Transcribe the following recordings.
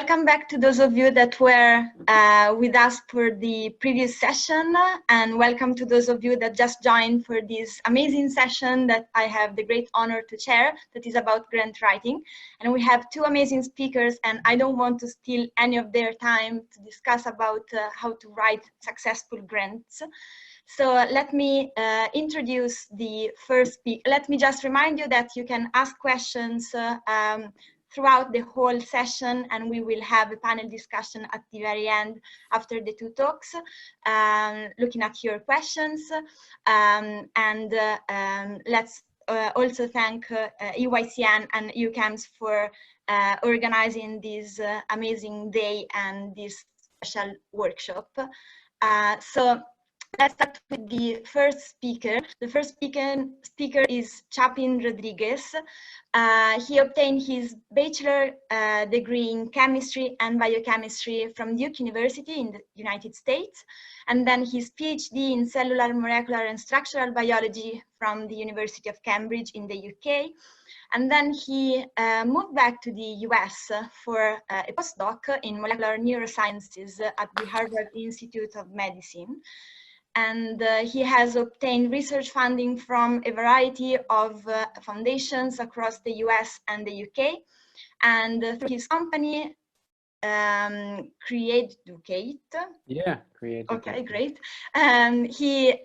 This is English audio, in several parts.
welcome back to those of you that were with us for the previous session, and welcome to those of you that just joined for this amazing session that I have the great honor to chair, that is about grant writing. And we have two amazing speakers, and I don't want to steal any of their time to discuss about how to write successful grants. So let me introduce the first speaker. Let me just remind you that you can ask questions throughout the whole session, and we will have a panel discussion at the very end after the two talks, looking at your questions. Let's also thank eYCN and UCAMS for organizing this amazing day and this special workshop. So let's start with the first speaker. The first speaker is Chapin Rodriguez. He obtained his bachelor degree in chemistry and biochemistry from Duke University in the United States, and then his PhD in cellular, molecular, and structural biology from the University of Cambridge in the UK. And then he moved back to the US for a postdoc in molecular neurosciences at the Harvard Institute of Medicine. And he has obtained research funding from a variety of foundations across the US and the UK. And through his company, Creaducate. Yeah, Creaducate. Okay, great. He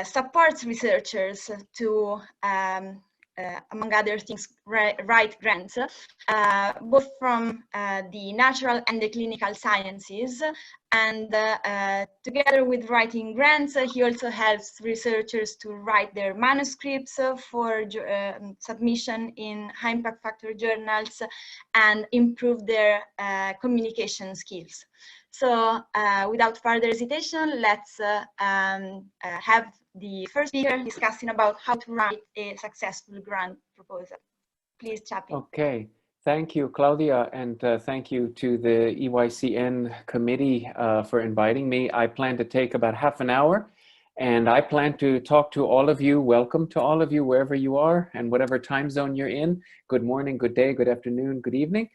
supports researchers to among other things, write grants, both from the natural and the clinical sciences. And together with writing grants, he also helps researchers to write their manuscripts for submission in high impact factor journals and improve their communication skills. So without further hesitation, let's have the first speaker discussing about how to write a successful grant proposal. Please, Chapin. Okay, thank you, Claudia, and thank you to the eYCN committee for inviting me. I plan to take about half an hour, and I plan to talk to all of you. Welcome to all of you, wherever you are, and whatever time zone you're in. Good morning, good day, good afternoon, good evening.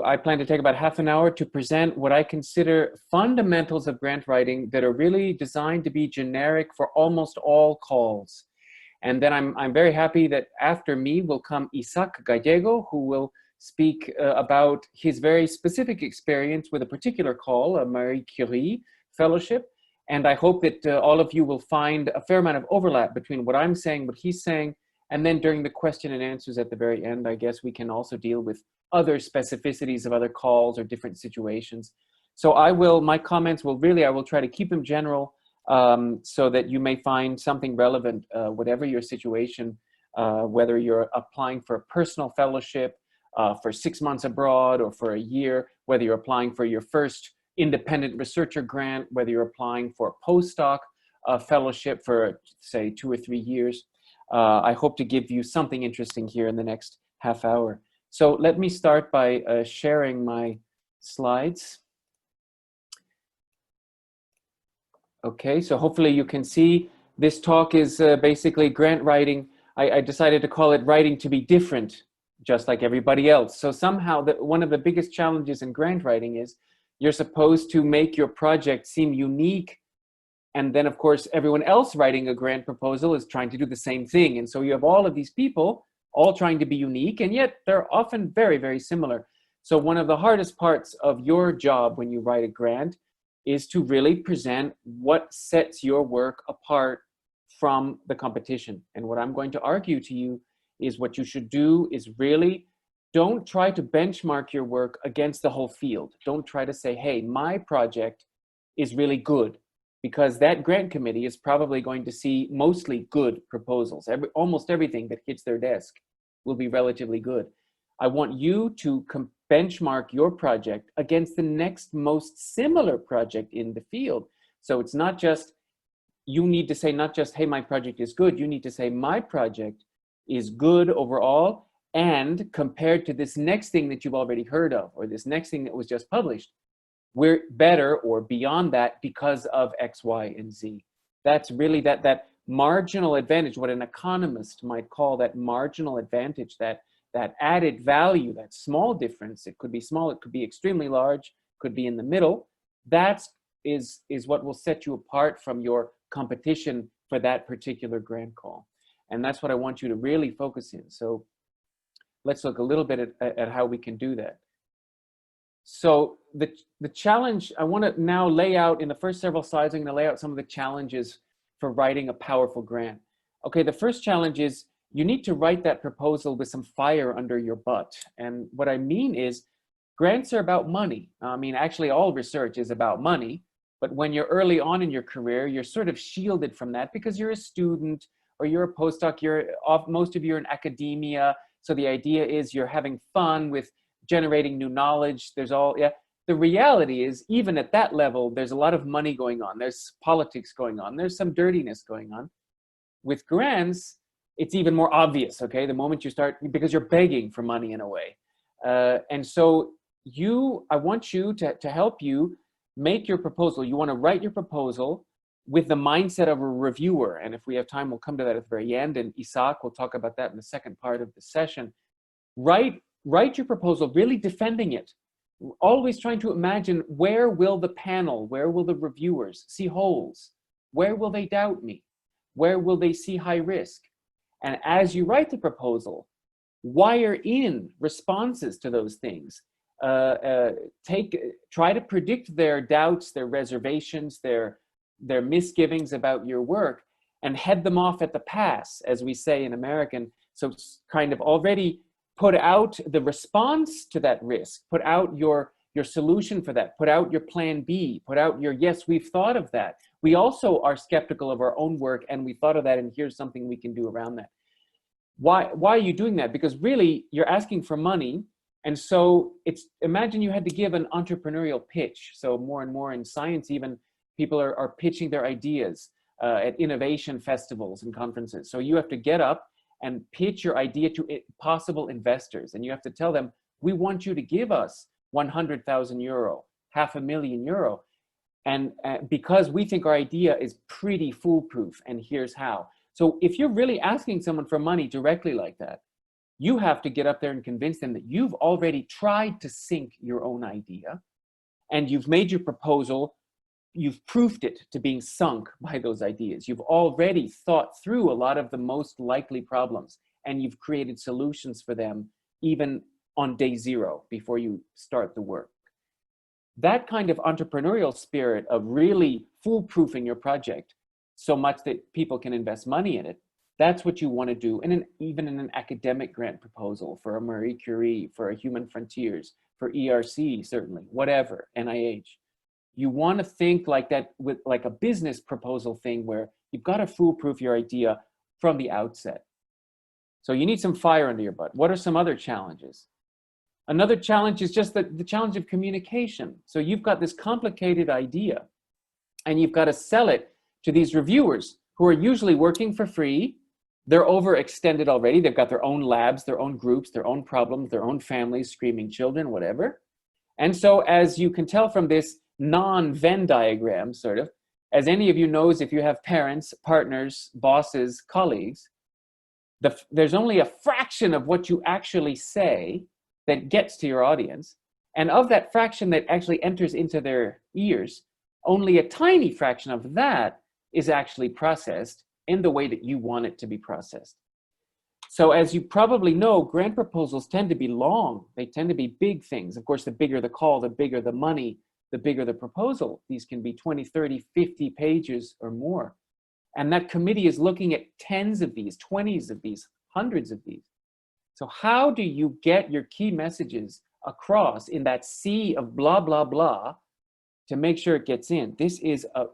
I plan to take about half an hour to present what I consider fundamentals of grant writing that are really designed to be generic for almost all calls. And then I'm very happy that after me will come Isaac Gallego, who will speak about his very specific experience with a particular call, a Marie Curie fellowship. And I hope that all of you will find a fair amount of overlap between what I'm saying, what he's saying, and then during the question and answers at the very end, I guess we can also deal with other specificities of other calls or different situations. So my comments will really, I will try to keep them general so that you may find something relevant, whatever your situation, whether you're applying for a personal fellowship, for 6 months abroad or for a year, whether you're applying for your first independent researcher grant, whether you're applying for a postdoc fellowship for say 2 or 3 years. I hope to give you something interesting here in the next half hour. So let me start by sharing my slides. Okay, so hopefully you can see this talk is basically grant writing. I decided to call it writing to be different, just like everybody else. So somehow one of the biggest challenges in grant writing is you're supposed to make your project seem unique. And then, of course, everyone else writing a grant proposal is trying to do the same thing. And so you have all of these people all trying to be unique, and yet they're often very, very similar. So one of the hardest parts of your job when you write a grant is to really present what sets your work apart from the competition. And what I'm going to argue to you is what you should do is really don't try to benchmark your work against the whole field. Don't try to say, hey, my project is really good, because that grant committee is probably going to see mostly good proposals. Almost everything that hits their desk will be relatively good. I want you to benchmark your project against the next most similar project in the field. So it's not just, you need to say not just, hey, my project is good. You need to say my project is good overall, and compared to this next thing that you've already heard of, or this next thing that was just published, we're better or beyond that because of X, Y, and Z. That's really that marginal advantage, what an economist might call that marginal advantage, that added value, that small difference. It could be small, it could be extremely large, could be in the middle. That is what will set you apart from your competition for that particular grant call. And that's what I want you to really focus in. So let's look a little bit at how we can do that. So the challenge, I want to now lay out in the first several slides, I'm going to lay out some of the challenges for writing a powerful grant. Okay, the first challenge is you need to write that proposal with some fire under your butt. And what I mean is grants are about money. I mean, actually all research is about money, but when you're early on in your career, you're sort of shielded from that because you're a student or you're a postdoc, most of you are in academia. So the idea is you're having fun with generating new knowledge. The reality is, even at that level, there's a lot of money going on. There's politics going on. There's some dirtiness going on. With grants, it's even more obvious, okay? The moment you start, because you're begging for money in a way. And so I want you to help you make your proposal. You want to write your proposal with the mindset of a reviewer. And if we have time, we'll come to that at the very end. And Isaac will talk about that in the second part of the session. Write your proposal, really defending it. Always trying to imagine, where will the panel, where will the reviewers see holes? Where will they doubt me? Where will they see high risk? And as you write the proposal, wire in responses to those things. Try to predict their doubts, their reservations, their misgivings about your work, and head them off at the pass, as we say in American. So kind of already put out the response to that risk, put out your solution for that, put out your plan B, put out your, yes, we've thought of that. We also are skeptical of our own work and we thought of that, and here's something we can do around that. Why are you doing that? Because really you're asking for money. And so imagine you had to give an entrepreneurial pitch. So more and more in science, even people are pitching their ideas at innovation festivals and conferences. So you have to get up and pitch your idea to possible investors. And you have to tell them, we want you to give us 100,000 euro, €500,000. And because we think our idea is pretty foolproof, and here's how. So if you're really asking someone for money directly like that, you have to get up there and convince them that you've already tried to sink your own idea and you've made your proposal, you've proofed it to being sunk by those ideas. You've already thought through a lot of the most likely problems and you've created solutions for them even on day zero before you start the work. That kind of entrepreneurial spirit of really foolproofing your project so much that people can invest money in it, that's what you want to do, even in an academic grant proposal for a Marie Curie, for a Human Frontiers, for ERC, certainly, whatever, NIH. You want to think like that, with like a business proposal thing where you've got to foolproof your idea from the outset. So you need some fire under your butt. What are some other challenges? Another challenge is just the challenge of communication. So you've got this complicated idea and you've got to sell it to these reviewers who are usually working for free. They're overextended already. They've got their own labs, their own groups, their own problems, their own families, screaming children, whatever. And so as you can tell from this non-Venn diagram, sort of, as any of you knows, if you have parents, partners, bosses, colleagues, there's only a fraction of what you actually say that gets to your audience. And of that fraction that actually enters into their ears, only a tiny fraction of that is actually processed in the way that you want it to be processed. So as you probably know, grant proposals tend to be long. They tend to be big things. Of course, the bigger the call, the bigger the money, the bigger the proposal. These can be 20, 30, 50 pages or more. And that committee is looking at tens of these, 20s of these, hundreds of these. So how do you get your key messages across in that sea of blah, blah, blah to make sure it gets in? This is a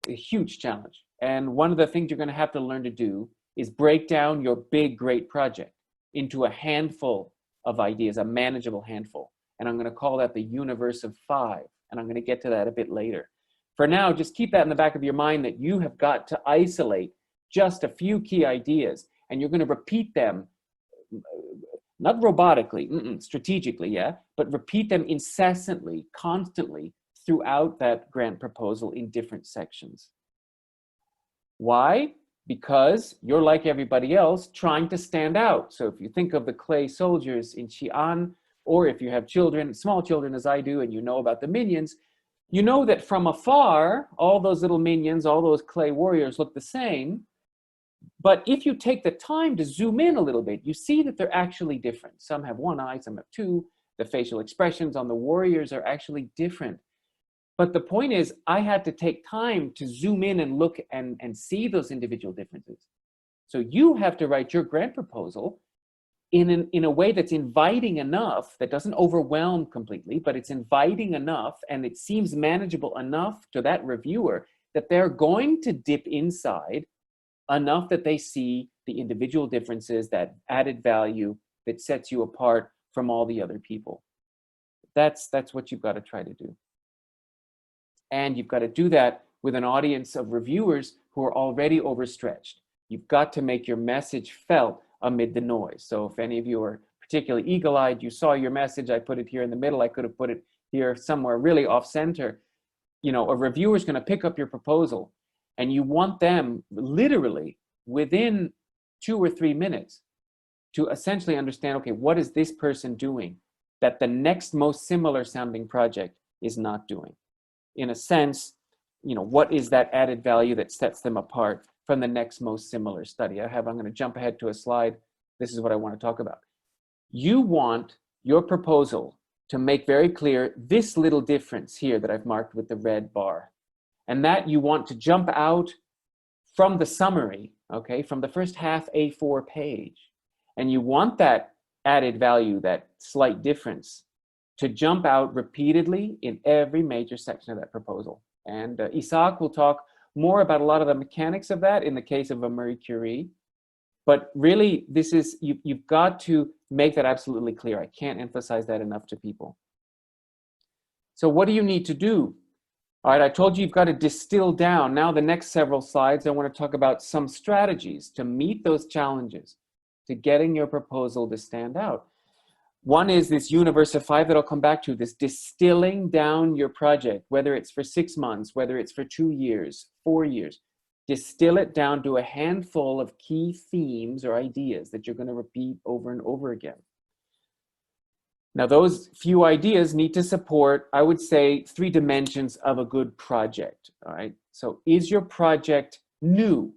huge challenge. And one of the things you're going to have to learn to do is break down your big, great project into a handful of ideas, a manageable handful. And I'm going to call that the universe of 5. And I'm going to get to that a bit later. For now, just keep that in the back of your mind that you have got to isolate just a few key ideas. And you're going to repeat them, not robotically, strategically, yeah, but repeat them incessantly, constantly throughout that grant proposal in different sections. Why? because you're like everybody else trying to stand out. So if you think of the clay soldiers in Xi'an, or if you have children, small children as I do, and you know about the minions, you know that from afar, all those little minions, all those clay warriors look the same. But if you take the time to zoom in a little bit, you see that they're actually different. Some have one eye, some have two. The facial expressions on the warriors are actually different. But the point is, I had to take time to zoom in and look and see those individual differences. So you have to write your grant proposal in a way that's inviting enough, that doesn't overwhelm completely, but it's inviting enough and it seems manageable enough to that reviewer that they're going to dip inside enough that they see the individual differences, that added value that sets you apart from all the other people. That's what you've got to try to do. And you've got to do that with an audience of reviewers who are already overstretched. You've got to make your message felt amid the noise. So if any of you are particularly eagle-eyed, you saw your message, I put it here in the middle, I could have put it here somewhere really off center. You know, a reviewer is going to pick up your proposal and you want them literally within 2 or 3 minutes to essentially understand, okay, what is this person doing that the next most similar sounding project is not doing? In a sense, you know, what is that added value that sets them apart from the next most similar study? I'm going to jump ahead to a slide. This is what I want to talk about. You want your proposal to make very clear this little difference here that I've marked with the red bar. And that you want to jump out from the summary, okay, from the first half A4 page. And you want that added value, that slight difference, to jump out repeatedly in every major section of that proposal. And Isaac will talk more about a lot of the mechanics of that in the case of a Marie Curie. But really, this is, you've got to make that absolutely clear. I can't emphasize that enough to people. So what do you need to do? All right, I told you you've got to distill down. Now the next several slides, I want to talk about some strategies to meet those challenges, to getting your proposal to stand out. One is this universe of 5 that I'll come back to, this distilling down your project, whether it's for 6 months, whether it's for 2 years, 4 years. Distill it down to a handful of key themes or ideas that you're going to repeat over and over again. Now, those few ideas need to support, I would say, 3 dimensions of a good project. All right. So is your project new?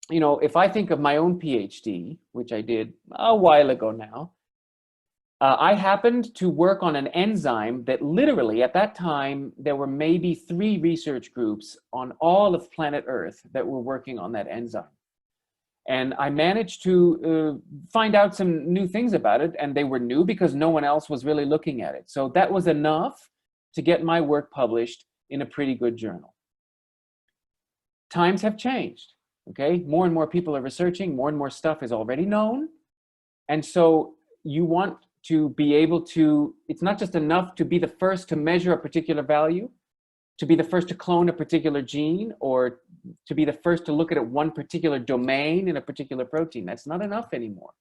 You know, if I think of my own PhD, which I did a while ago now, I happened to work on an enzyme that literally at that time, there were maybe 3 research groups on all of planet Earth that were working on that enzyme. And I managed to find out some new things about it, and they were new because no one else was really looking at it. So that was enough to get my work published in a pretty good journal. Times have changed, okay? More and more people are researching, more and more stuff is already known. And so you want to be able to, it's not just enough to be the first to measure a particular value, to be the first to clone a particular gene, or to be the first to look at one particular domain in a particular protein. That's not enough anymore,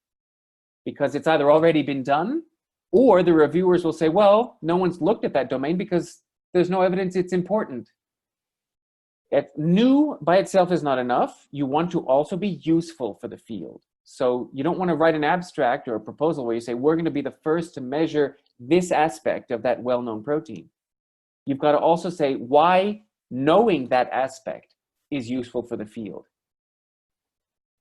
because it's either already been done, or the reviewers will say, well, no one's looked at that domain because there's no evidence it's important. New by itself is not enough. You want to also be useful for the field. So you don't want to write an abstract or a proposal where you say, we're going to be the first to measure this aspect of that well-known protein. You've got to also say why knowing that aspect is useful for the field.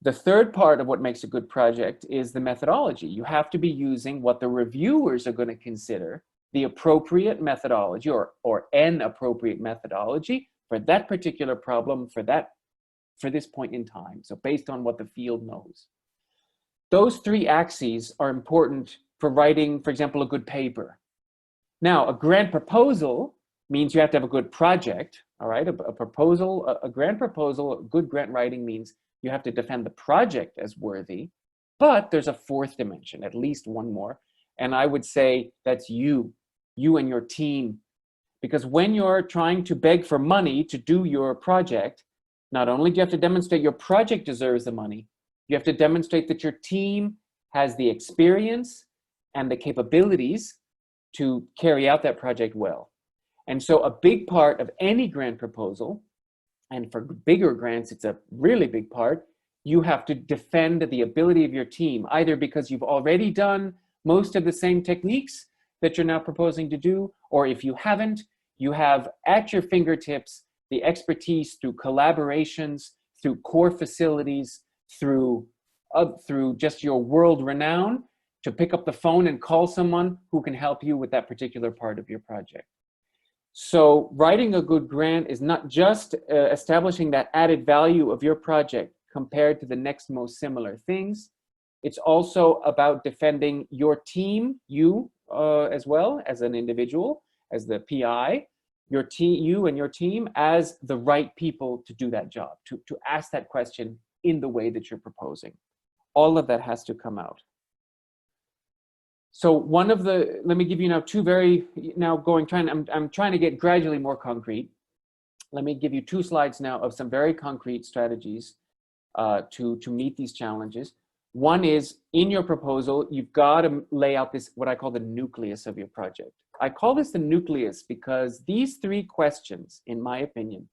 The third part of what makes a good project is the methodology. You have to be using what the reviewers are going to consider the appropriate methodology, or an appropriate methodology for that particular problem for this point in time. So based on what the field knows. Those 3 axes are important for writing, for example, a good paper. Now, a grant proposal means you have to have a good project, all right? A grant proposal, a good grant writing means you have to defend the project as worthy, but there's a 4th dimension, at least one more, and I would say that's you and your team. Because when you're trying to beg for money to do your project, not only do you have to demonstrate your project deserves the money, you have to demonstrate that your team has the experience and the capabilities to carry out that project well. And so a big part of any grant proposal, And for bigger grants, it's a really big part. You have to defend the ability of your team, either because you've already done most of the same techniques that you're now proposing to do, or if you haven't, you have at your fingertips the expertise through collaborations, through core facilities, through just your world renown to pick up the phone and call someone who can help you with that particular part of your project. So writing a good grant is not just establishing that added value of your project compared to the next most similar things. It's also about defending your team, you as well as an individual, as the PI, you and your team as the right people to do that job, to ask that question in the way that you're proposing. All of that has to come out. So let me give you now I'm trying to get gradually more concrete. Let me give you 2 slides now of some very concrete strategies to meet these challenges. One is, in your proposal, you've got to lay out this, what I call the nucleus of your project. I call this the nucleus because these 3 questions, in my opinion,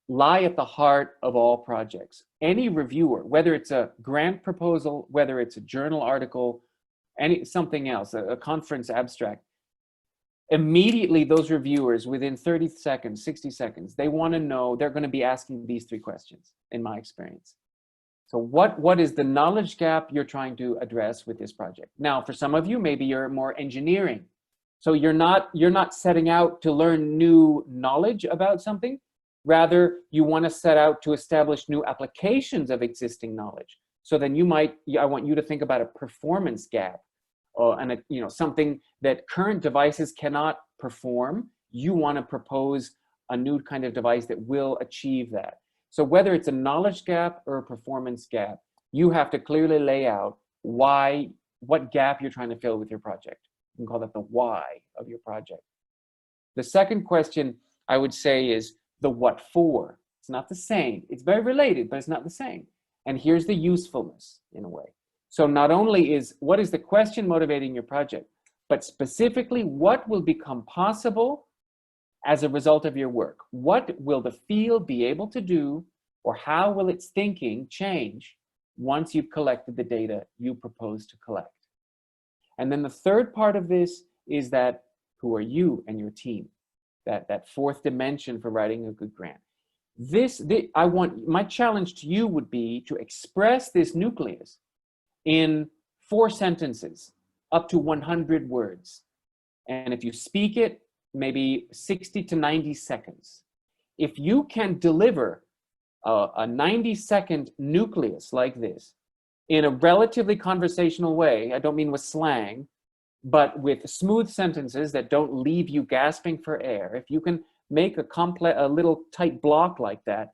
lie at the heart of all projects. Any reviewer, whether it's a grant proposal, whether it's a journal article, something else, a conference abstract, immediately those reviewers, within 30 seconds, 60 seconds, they want to know, they're going to be asking these 3 questions, in my experience. So what is the knowledge gap you're trying to address with this project? Now, for some of you, maybe you're more engineering. So you're not setting out to learn new knowledge about something. Rather, you want to set out to establish new applications of existing knowledge. So then I want you to think about a performance gap, and something that current devices cannot perform. You want to propose a new kind of device that will achieve that. So whether it's a knowledge gap or a performance gap, you have to clearly lay out what gap you're trying to fill with your project. You can call that the why of your project. The second question I would say is the what for. It's not the same. It's very related, but it's not the same. And here's the usefulness in a way. So not only what is the question motivating your project, but specifically what will become possible as a result of your work. What will the field be able to do, or how will its thinking change once you've collected the data you propose to collect? And then the third part of this is that who are you and your team? That 4th dimension for writing a good grant. My challenge to you would be to express this nucleus in 4 sentences, up to 100 words. And if you speak it, maybe 60 to 90 seconds. If you can deliver a 90-second nucleus like this in a relatively conversational way, I don't mean with slang, but with smooth sentences that don't leave you gasping for air, if you can make a little tight block like that,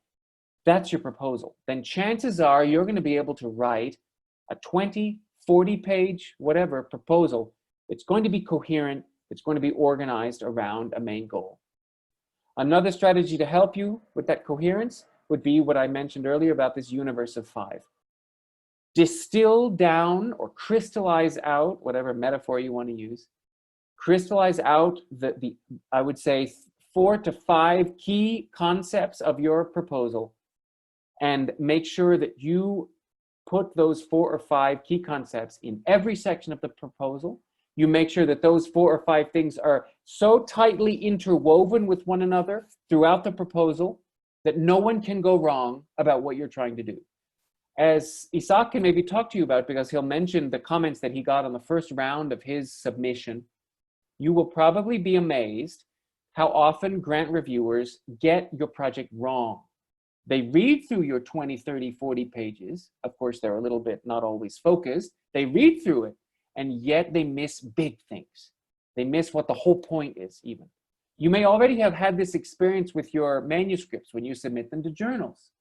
that's your proposal. Then chances are you're going to be able to write a 20, 40-page, whatever proposal. It's going to be coherent. It's going to be organized around a main goal. Another strategy to help you with that coherence would be what I mentioned earlier about this universe of 5. Distill down or crystallize out, whatever metaphor you want to use, crystallize out I would say 4 to 5 key concepts of your proposal, and make sure that you put those 4 or 5 key concepts in every section of the proposal. You make sure that those 4 or 5 things are so tightly interwoven with one another throughout the proposal that no one can go wrong about what you're trying to do. As Isaac can maybe talk to you about, because he'll mention the comments that he got on the first round of his submission, you will probably be amazed how often grant reviewers get your project wrong. They read through your 20, 30, 40 pages. Of course, they're a little bit not always focused. They read through it, and yet they miss big things. They miss what the whole point is even. You may already have had this experience with your manuscripts when you submit them to journals.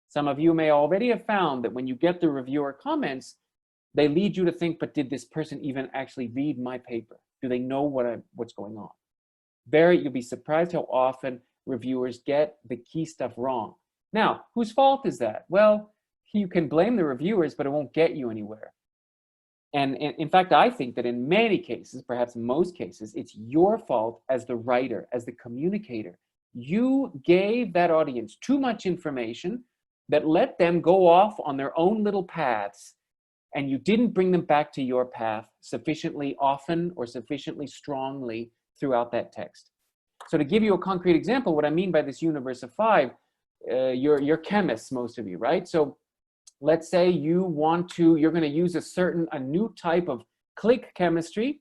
Some of you may already have found that when you get the reviewer comments, they lead you to think, but did this person even actually read my paper? Do they know what's going on? You'll be surprised how often reviewers get the key stuff wrong. Now, whose fault is that? Well, you can blame the reviewers, but it won't get you anywhere. And in fact, I think that in many cases, perhaps most cases, it's your fault as the writer, as the communicator. you gave that audience too much information that let them go off on their own little paths, and you didn't bring them back to your path sufficiently often or sufficiently strongly throughout that text. So to give you a concrete example, what I mean by this universe of 5, you're chemists, most of you, right? So let's say you're going to use a new type of click chemistry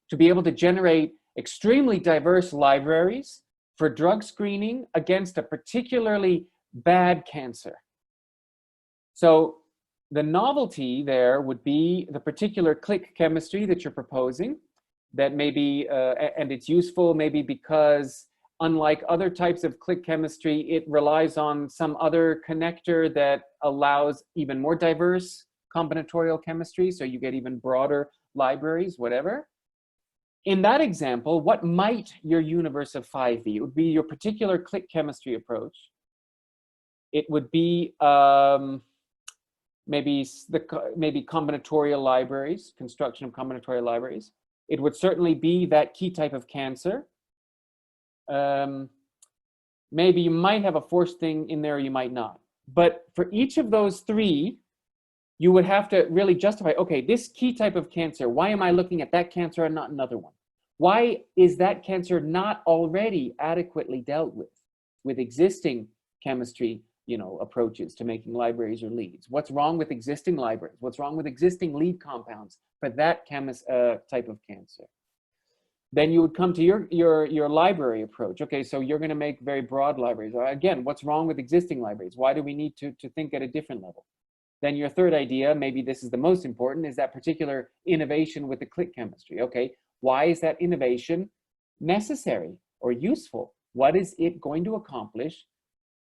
to be able to generate extremely diverse libraries for drug screening against a particularly bad cancer. So the novelty there would be the particular click chemistry that you're proposing, that maybe, and it's useful maybe because unlike other types of click chemistry, it relies on some other connector that allows even more diverse combinatorial chemistry, so you get even broader libraries, whatever. In that example, what might your universe of 5 be? It would be your particular click chemistry approach. It would be maybe combinatorial libraries, construction of combinatorial libraries. It would certainly be that key type of cancer. Maybe you might have a forced thing in there, you might not. But for each of those 3, you would have to really justify, okay, this key type of cancer, why am I looking at that cancer and not another one? Why is that cancer not already adequately dealt with existing chemistry, approaches to making libraries or leads? What's wrong with existing libraries? What's wrong with existing lead compounds for that type of cancer? Then you would come to your library approach. Okay, so you're going to make very broad libraries. Again, what's wrong with existing libraries? Why do we need to think at a different level? Then your third idea, maybe this is the most important, is that particular innovation with the click chemistry. Okay, why is that innovation necessary or useful? What is it going to accomplish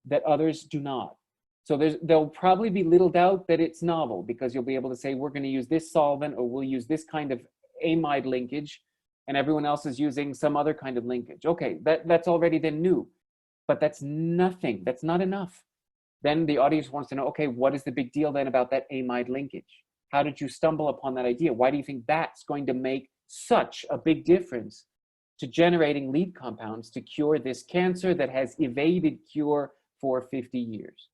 that others do not? So there'll probably be little doubt that it's novel, because you'll be able to say, we're going to use this solvent, or we'll use this kind of amide linkage, and everyone else is using some other kind of linkage. Okay, that's already then new, but that's nothing. That's not enough. Then the audience wants to know, okay, what is the big deal then about that amide linkage? How did you stumble upon that idea? Why do you think that's going to make such a big difference to generating lead compounds to cure this cancer that has evaded cure for 50 years?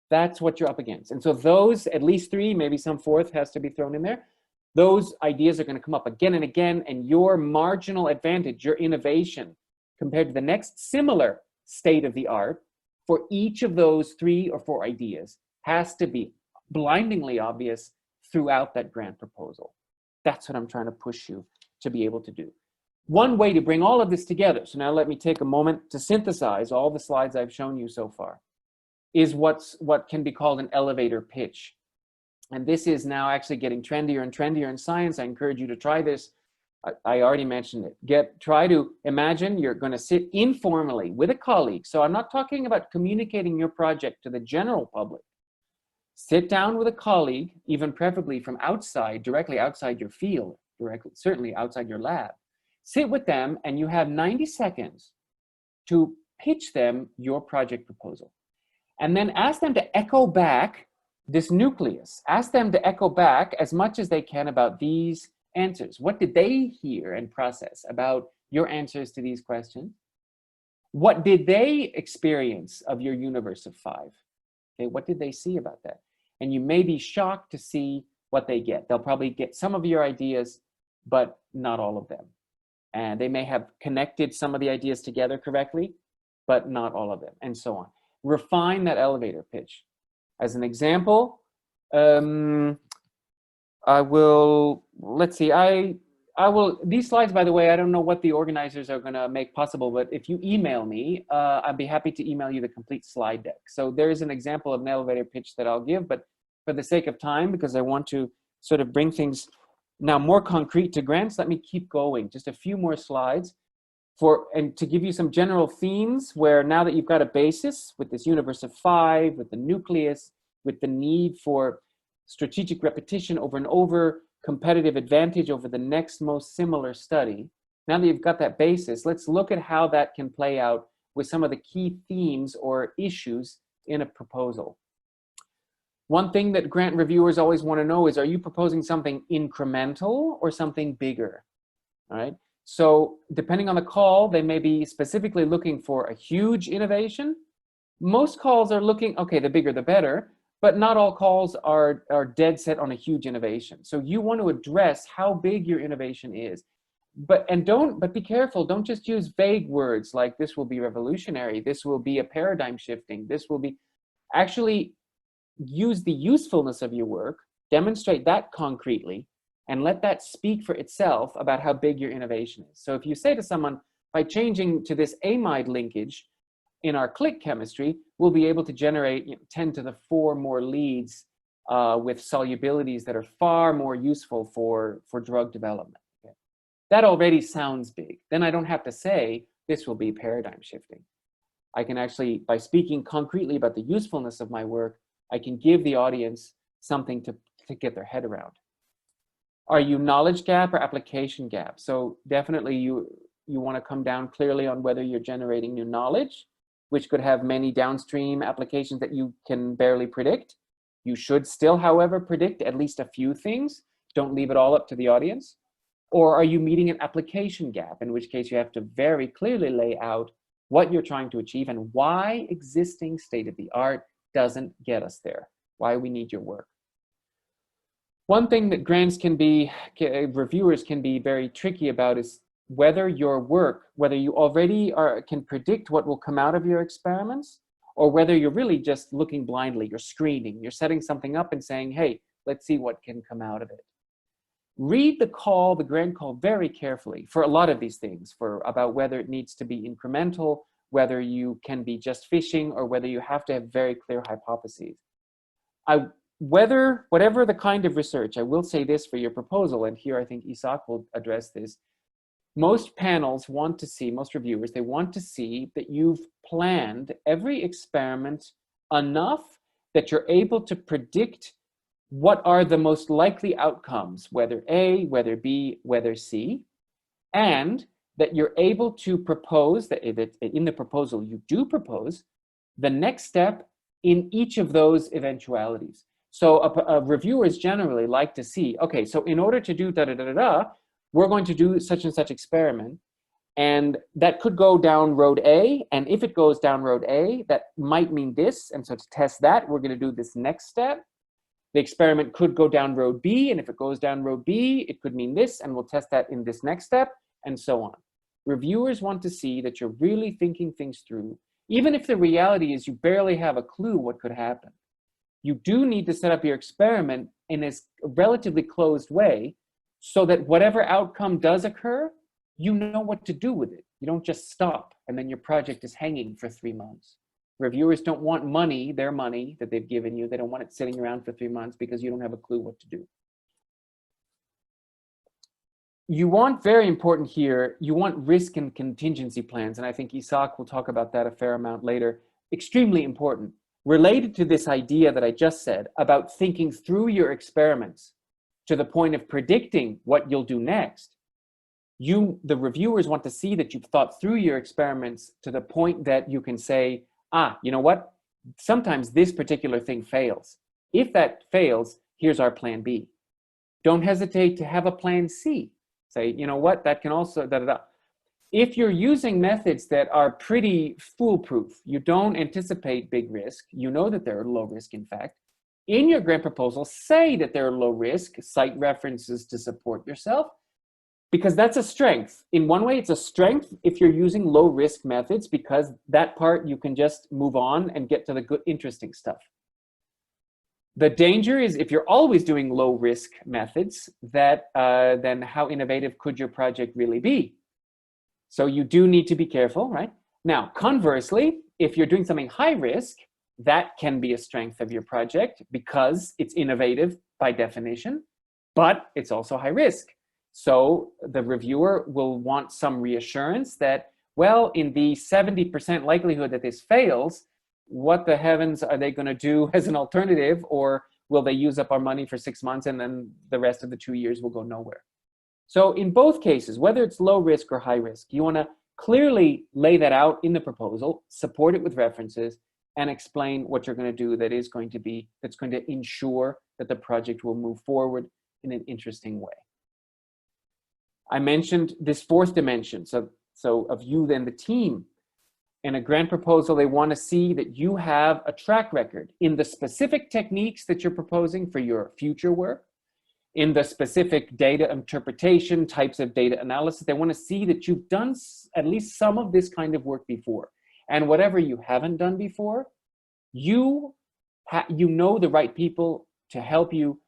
That's what you're up against. And so those, at least 3, maybe some 4th has to be thrown in there, those ideas are going to come up again and again, and your marginal advantage, your innovation, compared to the next similar state of the art, for each of those 3 or 4 ideas has to be blindingly obvious throughout that grant proposal. That's what I'm trying to push you to be able to do. One way to bring all of this together, so now let me take a moment to synthesize all the slides I've shown you so far, is what can be called an elevator pitch. And this is now actually getting trendier and trendier in science. I encourage you to try this. I already mentioned it. Try to imagine you're going to sit informally with a colleague. So I'm not talking about communicating your project to the general public. Sit down with a colleague, even preferably from outside, directly outside your field, certainly outside your lab. Sit with them, and you have 90 seconds to pitch them your project proposal. And then ask them to echo back this nucleus. Ask them to echo back as much as they can about these answers. What did they hear and process about your answers to these questions? What did they experience of your universe of 5? Okay, what did they see about that? And you may be shocked to see what they get. They'll probably get some of your ideas, but not all of them. And they may have connected some of the ideas together correctly, but not all of them, and so on. Refine that elevator pitch. As an example, I will, let's see, I will, these slides, by the way, I don't know what the organizers are gonna make possible, but if you email me, I'd be happy to email you the complete slide deck. So there is an example of an elevator pitch that I'll give, but for the sake of time, because I want to sort of bring things now more concrete to grants, let me keep going. Just a few more slides and to give you some general themes where now that you've got a basis with this universe of 5, with the nucleus, with the need for strategic repetition over and over, competitive advantage over the next most similar study. Now that you've got that basis, let's look at how that can play out with some of the key themes or issues in a proposal. One thing that grant reviewers always want to know is, are you proposing something incremental or something bigger? All right. So depending on the call, they may be specifically looking for a huge innovation. Most calls are looking, okay, the bigger the better, but not all calls are dead set on a huge innovation. So you want to address how big your innovation is. But be careful, don't just use vague words like this will be revolutionary, this will be a paradigm shifting, this will be, actually use the usefulness of your work, demonstrate that concretely, and let that speak for itself about how big your innovation is. So if you say to someone, by changing to this amide linkage in our click chemistry, we'll be able to generate 10 to the 4 more leads with solubilities that are far more useful for drug development. Okay. That already sounds big. Then I don't have to say this will be paradigm shifting. I can actually, by speaking concretely about the usefulness of my work, I can give the audience something to get their head around. Are you knowledge gap or application gap? So definitely you want to come down clearly on whether you're generating new knowledge, which could have many downstream applications that you can barely predict. You should still, however, predict at least a few things. Don't leave it all up to the audience. Or are you meeting an application gap, in which case you have to very clearly lay out what you're trying to achieve and why existing state-of-the-art doesn't get us there, why we need your work. One thing that reviewers can be very tricky about is whether your work, whether you already can predict what will come out of your experiments, or whether you're really just looking blindly, you're screening, you're setting something up and saying, hey, let's see what can come out of it. Read the call, the grant call, very carefully for a lot of these things, about whether it needs to be incremental, whether you can be just fishing, or whether you have to have very clear hypotheses. Whatever the kind of research, I will say this for your proposal, and here I think Isaac will address this. Most panels want to see, most reviewers, they want to see that you've planned every experiment enough that you're able to predict what are the most likely outcomes, whether A, whether B, whether C, and that you're able to propose, that in the proposal you do propose, the next step in each of those eventualities. So reviewers generally like to see, okay, so in order to do da-da-da-da-da, we're going to do such and such experiment, and that could go down road A, and if it goes down road A, that might mean this, and so to test that, we're going to do this next step. The experiment could go down road B, and if it goes down road B, it could mean this, and we'll test that in this next step, and so on. Reviewers want to see that you're really thinking things through, even if the reality is you barely have a clue what could happen. You do need to set up your experiment in a relatively closed way so that whatever outcome does occur, you know what to do with it. You don't just stop and then your project is hanging for 3 months. Reviewers don't want money, their money that they've given you. They don't want it sitting around for 3 months because you don't have a clue what to do. You want, very important here, you want risk and contingency plans. And I think Isaac will talk about that a fair amount later. Extremely important. Related to this idea that I just said about thinking through your experiments to the point of predicting what you'll do next. The reviewers want to see that you've thought through your experiments to the point that you can say, you know what? Sometimes this particular thing fails. If that fails, here's our plan B. Don't hesitate to have a plan C. Say, you know what? That can also, da-da-da. If you're using methods that are pretty foolproof, you don't anticipate big risk, you know that they're low risk, in fact, in your grant proposal, say that they're low risk, cite references to support yourself, because that's a strength. In one way, it's a strength if you're using low risk methods, because that part you can just move on and get to the good, interesting stuff. The danger is if you're always doing low risk methods, that then how innovative could your project really be? So you do need to be careful, right? Now, conversely, if you're doing something high risk, that can be a strength of your project because it's innovative by definition, but it's also high risk. So the reviewer will want some reassurance that, well, in the 70% likelihood that this fails, what the heavens are they going to do as an alternative, or will they use up our money for 6 months and then the rest of the 2 years will go nowhere? So in both cases, whether it's low risk or high risk, you want to clearly lay that out in the proposal, support it with references, and explain what you're going to do that's going to ensure that the project will move forward in an interesting way. I mentioned this fourth dimension, so of you then the team. In a grant proposal, they want to see that you have a track record in the specific techniques that you're proposing for your future work, in the specific data interpretation, types of data analysis. They want to see that you've done at least some of this kind of work before. And whatever you haven't done before, you know the right people to help you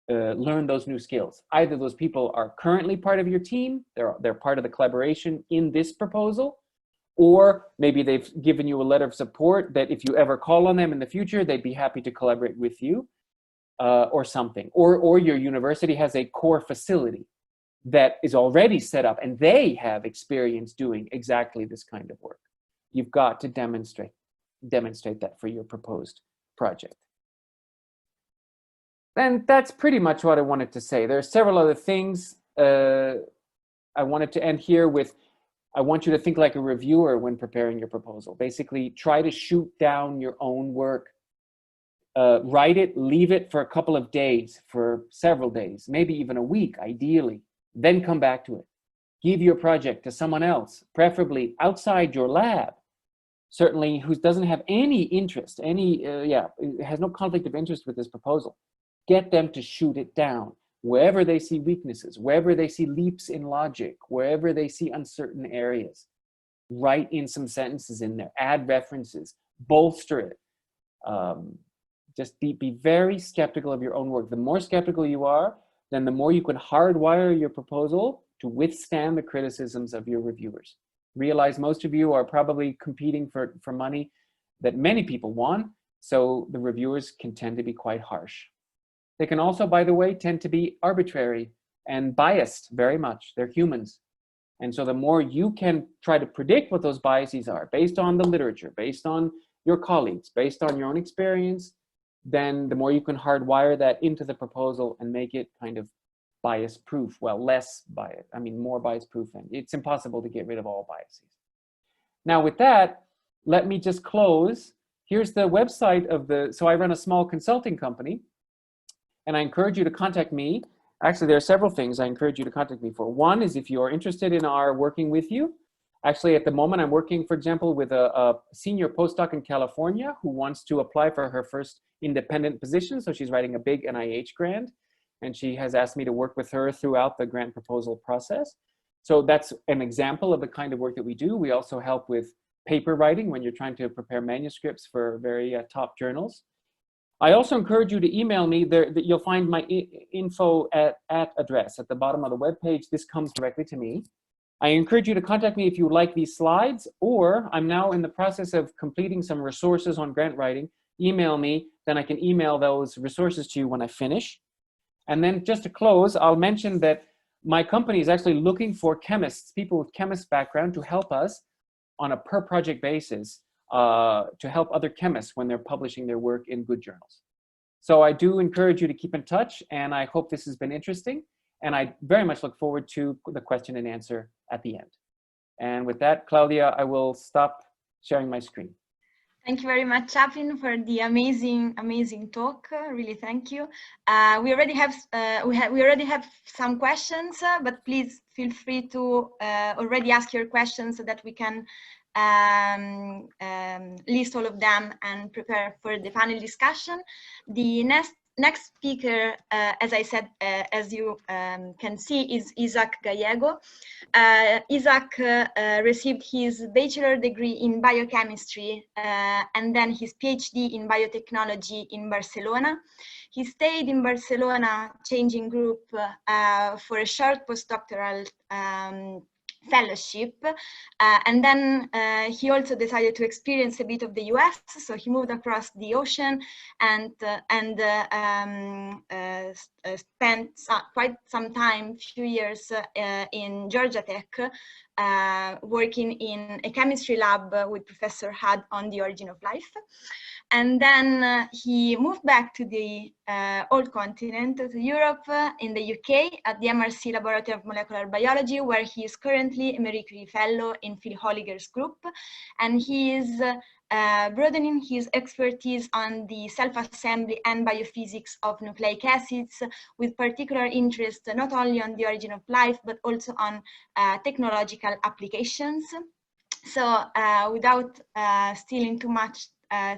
learn those new skills. Either those people are currently part of your team, they're part of the collaboration in this proposal, or maybe they've given you a letter of support that if you ever call on them in the future, they'd be happy to collaborate with you, or something. Or your university has a core facility that is already set up and they have experience doing exactly this kind of work. You've got to demonstrate that for your proposed project. And that's pretty much what I wanted to say. There are several other things. I wanted to end here with, I want you to think like a reviewer when preparing your proposal. Basically, try to shoot down your own work. Write it, leave it for a couple of days, for several days, maybe even a week, ideally. Then come back to it. Give your project to someone else, preferably outside your lab. Certainly, who doesn't have any interest, has no conflict of interest with this proposal. Get them to shoot it down. Wherever they see weaknesses, wherever they see leaps in logic, wherever they see uncertain areas, write in some sentences in there, add references, bolster it. Just be very skeptical of your own work. The more skeptical you are, then the more you can hardwire your proposal to withstand the criticisms of your reviewers. Realize most of you are probably competing for money that many people want, so the reviewers can tend to be quite harsh. They can also, by the way, tend to be arbitrary and biased very much. They're humans. And so the more you can try to predict what those biases are based on the literature, based on your colleagues, based on your own experience, then the more you can hardwire that into the proposal and make it kind of bias proof. Well, less bias, more bias proof, and it's impossible to get rid of all biases. Now with that, let me just close. Here's the website of so I run a small consulting company, and I encourage you to contact me. Actually, there are several things I encourage you to contact me for. One is if you're interested in our working with you. Actually, at the moment, I'm working, for example, with a senior postdoc in California who wants to apply for her first independent position. So she's writing a big NIH grant, and she has asked me to work with her throughout the grant proposal process. So that's an example of the kind of work that we do. We also help with paper writing when you're trying to prepare manuscripts for very top journals. I also encourage you to email me. You'll find my info at address at the bottom of the webpage. This comes directly to me. I encourage you to contact me if you like these slides, or I'm now in the process of completing some resources on grant writing. Email me, then I can email those resources to you when I finish. And then just to close, I'll mention that my company is actually looking for chemists, people with chemist background, to help us on a per project basis to help other chemists when they're publishing their work in good journals. So I do encourage you to keep in touch, and I hope this has been interesting. And I very much look forward to the question and answer at the end. And with that, Claudia, I will stop sharing my screen. Thank you very much, Chapin, for the amazing talk. Really, thank you. We already have some questions, but please feel free to already ask your questions so that we can list all of them and prepare for the panel discussion. The next speaker, as I said, as you can see, is Isaac Gallego. Isaac received his bachelor degree in biochemistry and then his PhD in biotechnology in Barcelona. He stayed in Barcelona changing group for a short postdoctoral fellowship, and then he also decided to experience a bit of the US, so he moved across the ocean and spent quite some time, few years in Georgia Tech, working in a chemistry lab with Professor Had on the origin of life. And then he moved back to the old continent, to Europe, in the UK, at the MRC Laboratory of Molecular Biology, where he is currently a Marie Curie Fellow in Phil Holliger's group. And he is broadening his expertise on the self-assembly and biophysics of nucleic acids, with particular interest not only on the origin of life, but also on technological applications. So without stealing too much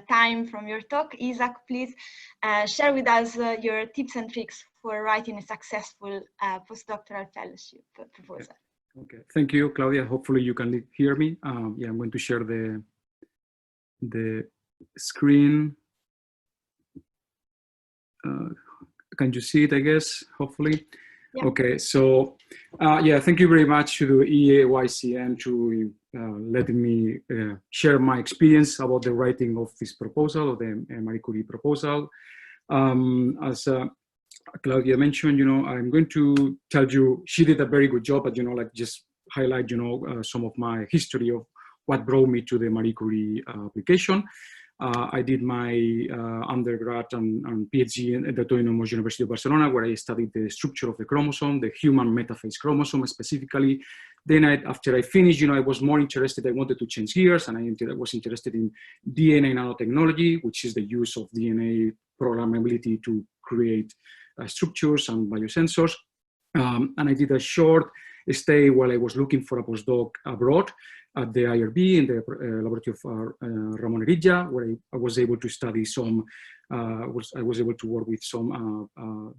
time from your talk, Isaac, please share with us your tips and tricks for writing a successful postdoctoral fellowship proposal. Okay, thank you, Claudia. Hopefully you can hear me. Yeah, I'm going to share the screen. Can you see it, I guess, hopefully? Yeah. Okay, so yeah, thank you very much to eYCN to letting me share my experience about the writing of this proposal, of the Marie Curie proposal. As Claudia mentioned, I'm going to tell you, she did a very good job, but, like just highlight, some of my history of what brought me to the Marie Curie application. I did my undergrad and PhD at the Autonomous University of Barcelona, where I studied the structure of the chromosome, the human metaphase chromosome specifically. Then after I finished, I was more interested, I wanted to change gears, and I was interested in DNA nanotechnology, which is the use of DNA programmability to create structures and biosensors. And I did a short stay while I was looking for a postdoc abroad at the IRB in the laboratory of Ramon Erilla, where I was able to study some, I was able to work with some,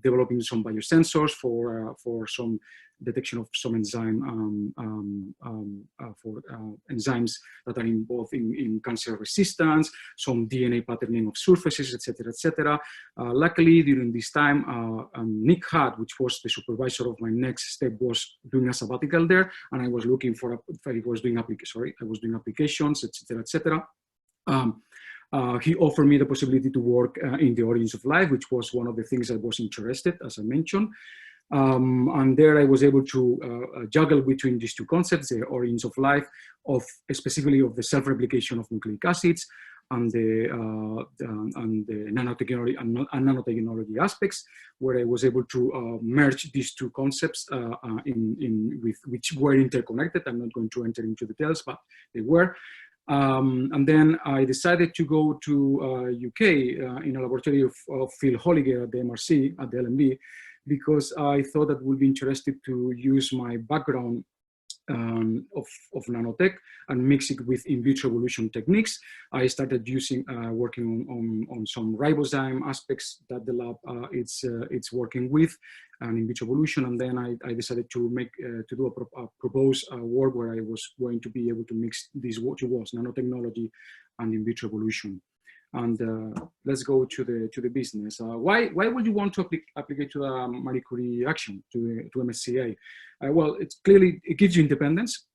developing some biosensors for some detection of some enzyme, for enzymes that are involved in cancer resistance, some DNA patterning of surfaces, etc., etc. Luckily, during this time, Nick Hutt, which was the supervisor of my next step, was doing a sabbatical there, and I was looking for, I was doing applications, etc., etc. He offered me the possibility to work in the origins of life, which was one of the things I was interested, as I mentioned. And there I was able to juggle between these two concepts, the origins of life, specifically of the self-replication of nucleic acids, and the nanotechnology and nanotechnology aspects, where I was able to merge these two concepts which were interconnected. I'm not going to enter into details, but they were. And then I decided to go to UK in a laboratory of Phil Holliger at the MRC, at the LMB, because I thought that would be interested to use my background of nanotech and mix it with in vitro evolution techniques. I started working on some ribozyme aspects that the lab it's working with, and in vitro evolution. And then I decided to propose a work where I was going to be able to mix these two worlds, nanotechnology and in vitro evolution. And let's go to the business. Why would you want to apply to a Marie Curie action, to MSCA? Well, it gives you independence.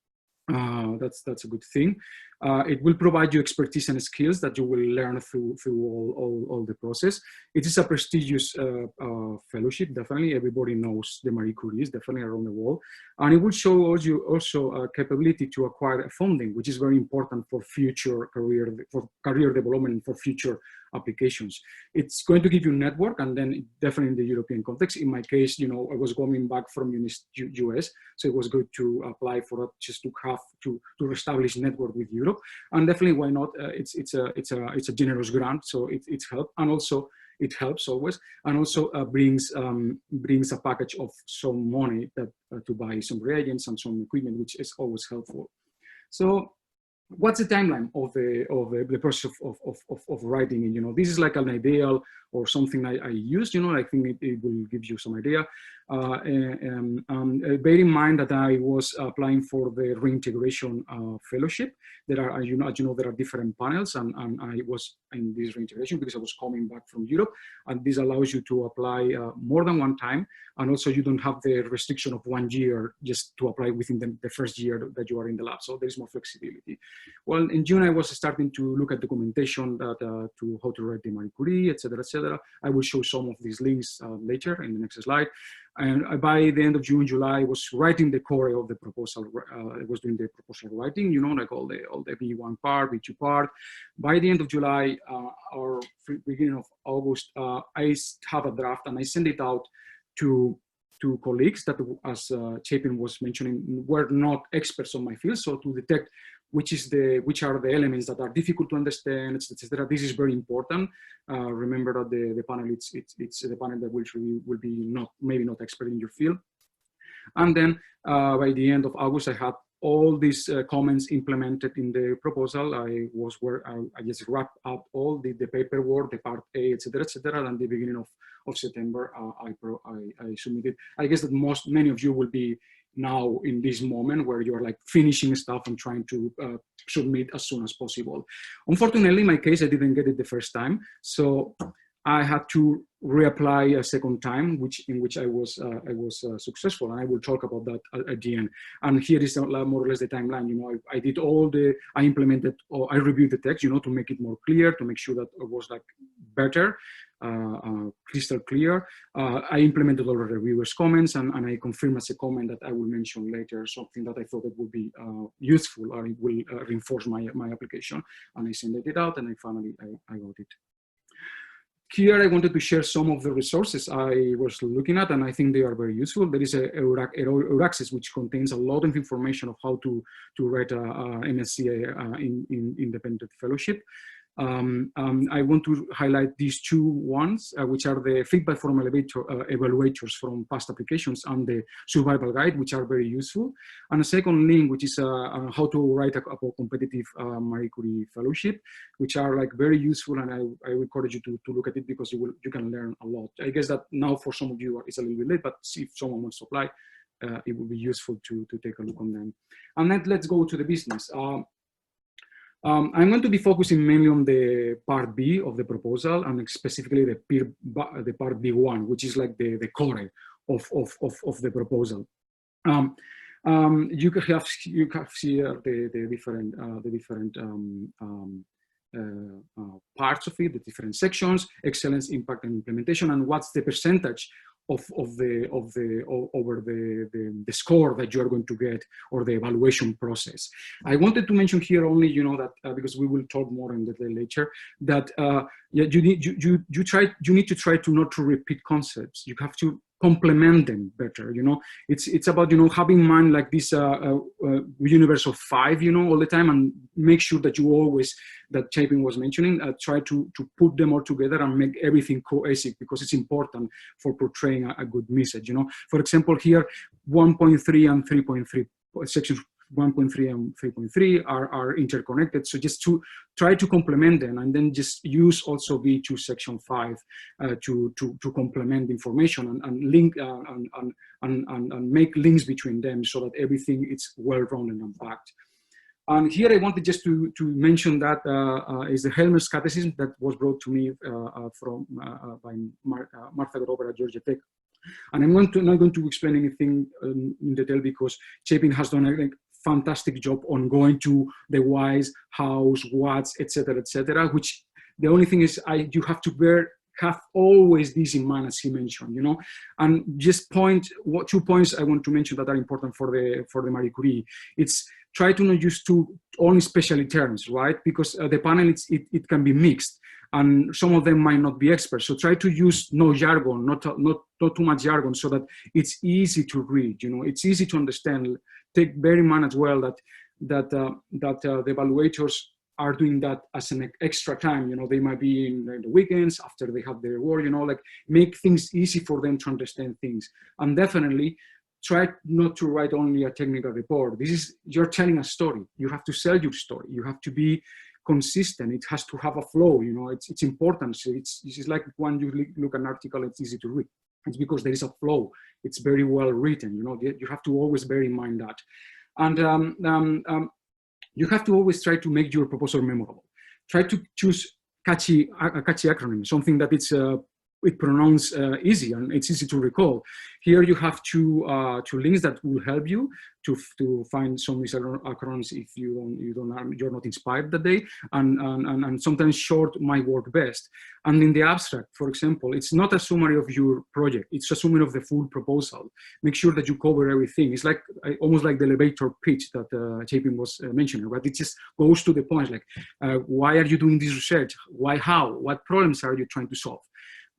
That's a good thing. It will provide you expertise and skills that you will learn through all the process. It is a prestigious fellowship, definitely. Everybody knows the Marie Curies, definitely around the world. And it will show you also a capability to acquire funding, which is very important for future career development and for future applications. It's going to give you network, and then definitely in the European context. In my case, I was coming back from US, so it was good to apply for it, just to have to establish network with Europe. And definitely, why not? It's a generous grant, so it's help, and also it helps always, and also brings a package of some money that to buy some reagents and some equipment, which is always helpful. So, what's the timeline of the process of writing? This is like an ideal or something I use. I think it will give you some idea. Bear in mind that I was applying for the reintegration fellowship. There are, as you know, there are different panels, and I was in this reintegration because I was coming back from Europe, and this allows you to apply more than one time, and also you don't have the restriction of 1 year just to apply within the first year that you are in the lab. So there is more flexibility. Well, in June I was starting to look at documentation to how to write the Marie Curie, etc., etc. I will show some of these links later in the next slide. And by the end of June, July, I was writing the core of the proposal. I was doing the proposal writing, you know, like all the B1 part, B2 part. By the end of July or beginning of August, I have a draft and I send it out to colleagues that, as Chapin was mentioning, were not experts on my field. So to detect which are the elements that are difficult to understand, etc. This is very important. Remember that the panel, it's the panel that will be maybe not expert in your field. And then by the end of August, I had all these comments implemented in the proposal. I just wrapped up all the paperwork, the part A, etc., etc. And the beginning of September, I submitted. I guess that many of you will be now in this moment where you're like finishing stuff and trying to submit as soon as possible. Unfortunately, in my case, I didn't get it the first time, so I had to reapply a second time, in which I was successful, and I will talk about that at the end. And here is more or less the timeline. You know, I did I implemented, or I reviewed the text, you know, to make it more clear, to make sure that it was like better, crystal clear. I implemented all the reviewers' comments, and I confirmed as a comment that I will mention later, something that I thought it would be useful, or it will reinforce my application. And I sent it out, and I finally I got it. Here, I wanted to share some of the resources I was looking at, and I think they are very useful. There is a Euraccess, which contains a lot of information of how to write a MSCA in independent fellowship. I want to highlight these two ones, which are the feedback from evaluators from past applications and the survival guide, which are very useful. And a second link, which is how to write a competitive Marie Curie fellowship, which are like very useful, and I encourage you to look at it because you can learn a lot. I guess that now for some of you it's a little bit late, but if someone wants to apply, it would be useful to take a look on them. And then let's go to the business. I'm going to be focusing mainly on the part B of the proposal, and specifically the part B1, which is like the core of the proposal. You have here the different parts of it, the different sections, excellence, impact, and implementation, and what's the percentage over the score that you are going to get, or the evaluation process. I wanted to mention here only, you know, that because we will talk more in detail later, that you need to try to not to repeat concepts. You have to complement them better. You know, it's about, you know, having in mind like this universe of 5, you know, all the time, and make sure that you always, that Chapin was mentioning, try to put them all together and make everything cohesive, because it's important for portraying a good message. You know, for example, here 1.3 and 3.3 sections. 1.3 and 3.3 are interconnected, so just to try to complement them, and then just use also B2 section 5 to complement the information and link and make links between them, so that everything is well-rounded and packed. And here I wanted just to mention that is the Helmer's Catechism that was brought to me by Martha Grover at Georgia Tech. And I'm not going to explain anything in detail, because Chapin has done a fantastic job on going to the whys, hows, whats, etc., which the only thing is you have to have always this in mind, as he mentioned, you know. And just 2 points I want to mention that are important for the Marie Curie. It's try to not use only specialty terms, right? Because the panel, it can be mixed, and some of them might not be experts. So try to use no jargon, not too much jargon, so that it's easy to read. You know, it's easy to understand. Bear in mind as well that the evaluators are doing that as an extra time. You know, they might be in the weekends after they have their work. You know, like make things easy for them to understand things. And definitely try not to write only a technical report. You're telling a story. You have to sell your story. You have to be consistent. It has to have a flow. You know, it's important. So this is like when you look at an article, it's easy to read. It's because there is a flow. It's very well written. You know, you have to always bear in mind that. And you have to always try to make your proposal memorable. Try to choose a catchy acronym, something that it's it pronounced easy, and it's easy to recall. Here you have two links that will help you to find some of these acronyms if you're not inspired that day, and sometimes short might work best. And in the abstract, for example, it's not a summary of your project, it's a summary of the full proposal. Make sure that you cover everything. It's like almost like the elevator pitch that Chapin was mentioning, but it just goes to the point, like why are you doing this research? Why, how, what problems are you trying to solve?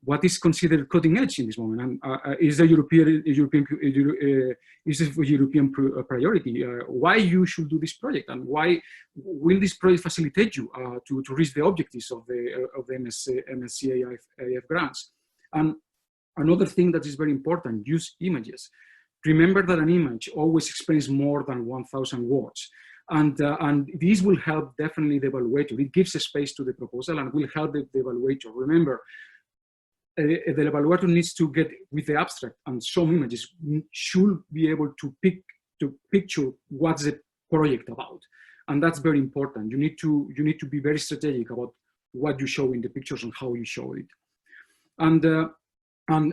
What is considered cutting edge in this moment? And is the is this a European priority? Why you should do this project, and why will this project facilitate you to reach the objectives of the MSCA-IF grants? And another thing that is very important: use images. Remember that an image always explains more than 1,000 words. And this will help definitely the evaluator. It gives a space to the proposal and will help the evaluator. Remember, the evaluator needs to get with the abstract, and some images should be able to picture what's the project about, and that's very important. You need to be very strategic about what you show in the pictures and how you show it, and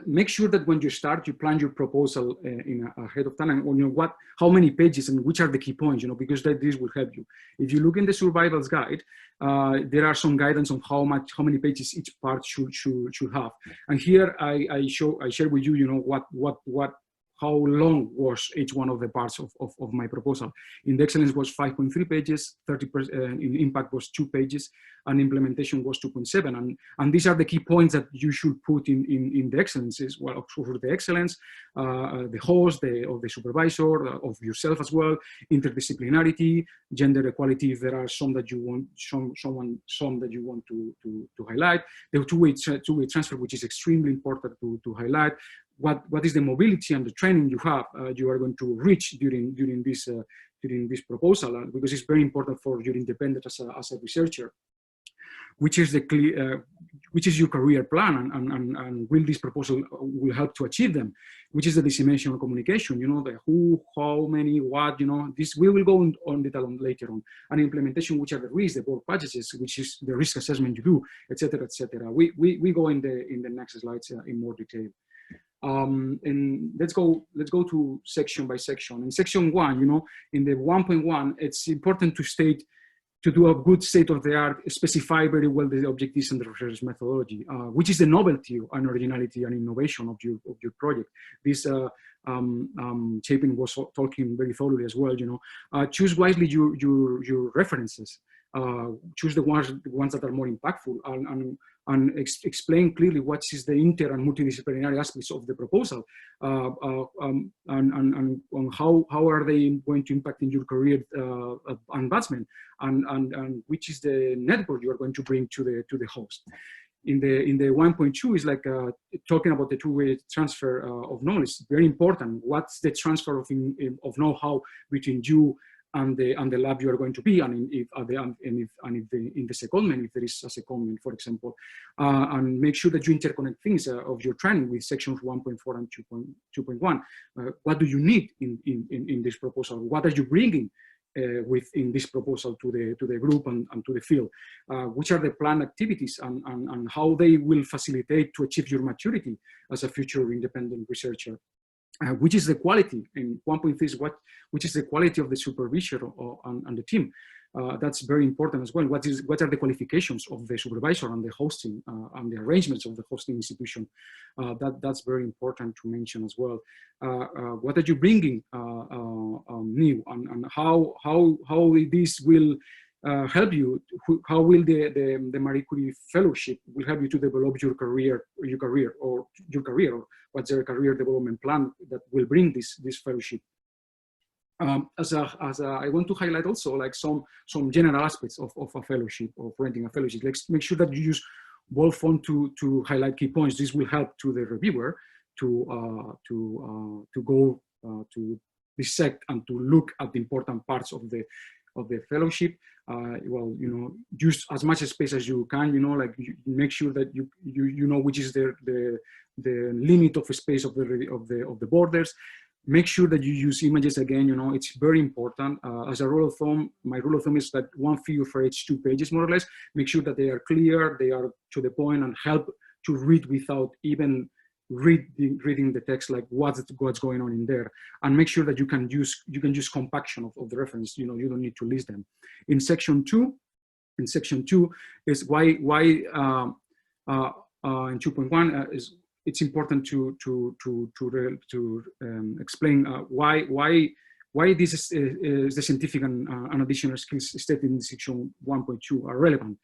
make sure that when you start, you plan your proposal ahead of time, and how many pages and which are the key points, because this will help you. If you look in the survivals guide, there are some guidance on how many pages each part should have. And here I share with you, how long was each one of the parts of my proposal. In the excellence was 5.3 pages, 30% in impact was 2 pages, and implementation was 2.7. And these are the key points that you should put in the excellences. Well, for the excellence, the host, of the supervisor, of yourself as well, interdisciplinarity, gender equality, if there are some that you want, some that you want to highlight, the two-way transfer, which is extremely important to highlight. What is the mobility and the training you are going to reach during this proposal, because it's very important for your independence as a researcher. Which is your career plan, and will this proposal will help to achieve them? Which is the dissemination of communication? The who, how many, what? This we will go on detail later on. And implementation, which are the risks, the work packages, which is the risk assessment you do, etc., etc. We go in the next slides in more detail. And let's go to section by section. In section 1, in the 1.1, it's important to do a good state-of-the-art, specify very well the objectives and the research methodology, which is the novelty and originality and innovation of your project. This Chapin was talking very thoroughly as well. Choose wisely your references. Choose the ones that are more impactful, and explain clearly what is the inter and multidisciplinary aspects of the proposal, and on how are they going to impact in your career advancement, and which is the network you are going to bring to the host. In the 1.2 is like talking about the two-way transfer of knowledge. Very important. What's the transfer of know-how between you and the lab you are going to be, and in the secondment, if there is a secondment, for example, and make sure that you interconnect things of your training with sections 1.4 and 2.1. What do you need in this proposal? What are you bringing in this proposal to the group and to the field? Which are the planned activities and how they will facilitate to achieve your maturity as a future independent researcher? Which is the quality in 1.3 is which is the quality of the supervisor and the team. That's very important as well. What are the qualifications of the supervisor and the hosting and the arrangements of the hosting institution? That's very important to mention as well. What are you bringing new, and how this will help you? How will the Marie Curie Fellowship will help you to develop your career, or what's their career development plan that will bring this fellowship? I want to highlight also like some general aspects of a fellowship, of renting a fellowship. Let's make sure that you use bold font to highlight key points. This will help to the reviewer to go to dissect and to look at the important parts of the fellowship. Well, use as much space as you can. Like make sure that you know which is the limit of space of the borders. Make sure that you use images again. It's very important. As a rule of thumb, my rule of thumb is that one figure for each 2 pages, more or less. Make sure that they are clear, they are to the point, and help to read without even reading the text, like what's going on in there, and make sure that you can use compaction of the reference. You don't need to list them. In section 2 is why in 2.1 is it's important to explain why this is the scientific and additional skills stated in section 1.2 are relevant.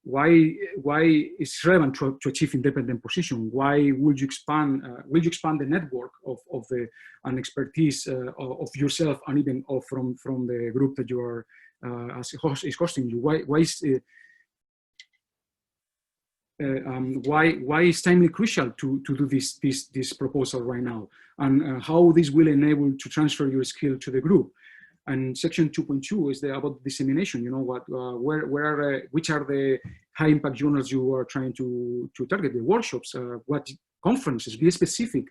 Why it's relevant to achieve independent position? Why would you expand? Will you expand the network of the and expertise of yourself and even from the group that you are is hosting you? Why is timely crucial to do this proposal right now, and how this will enable to transfer your skill to the group. And section 2.2 is about dissemination. Which are the high impact journals you are trying to target, the workshops, what conferences, be specific.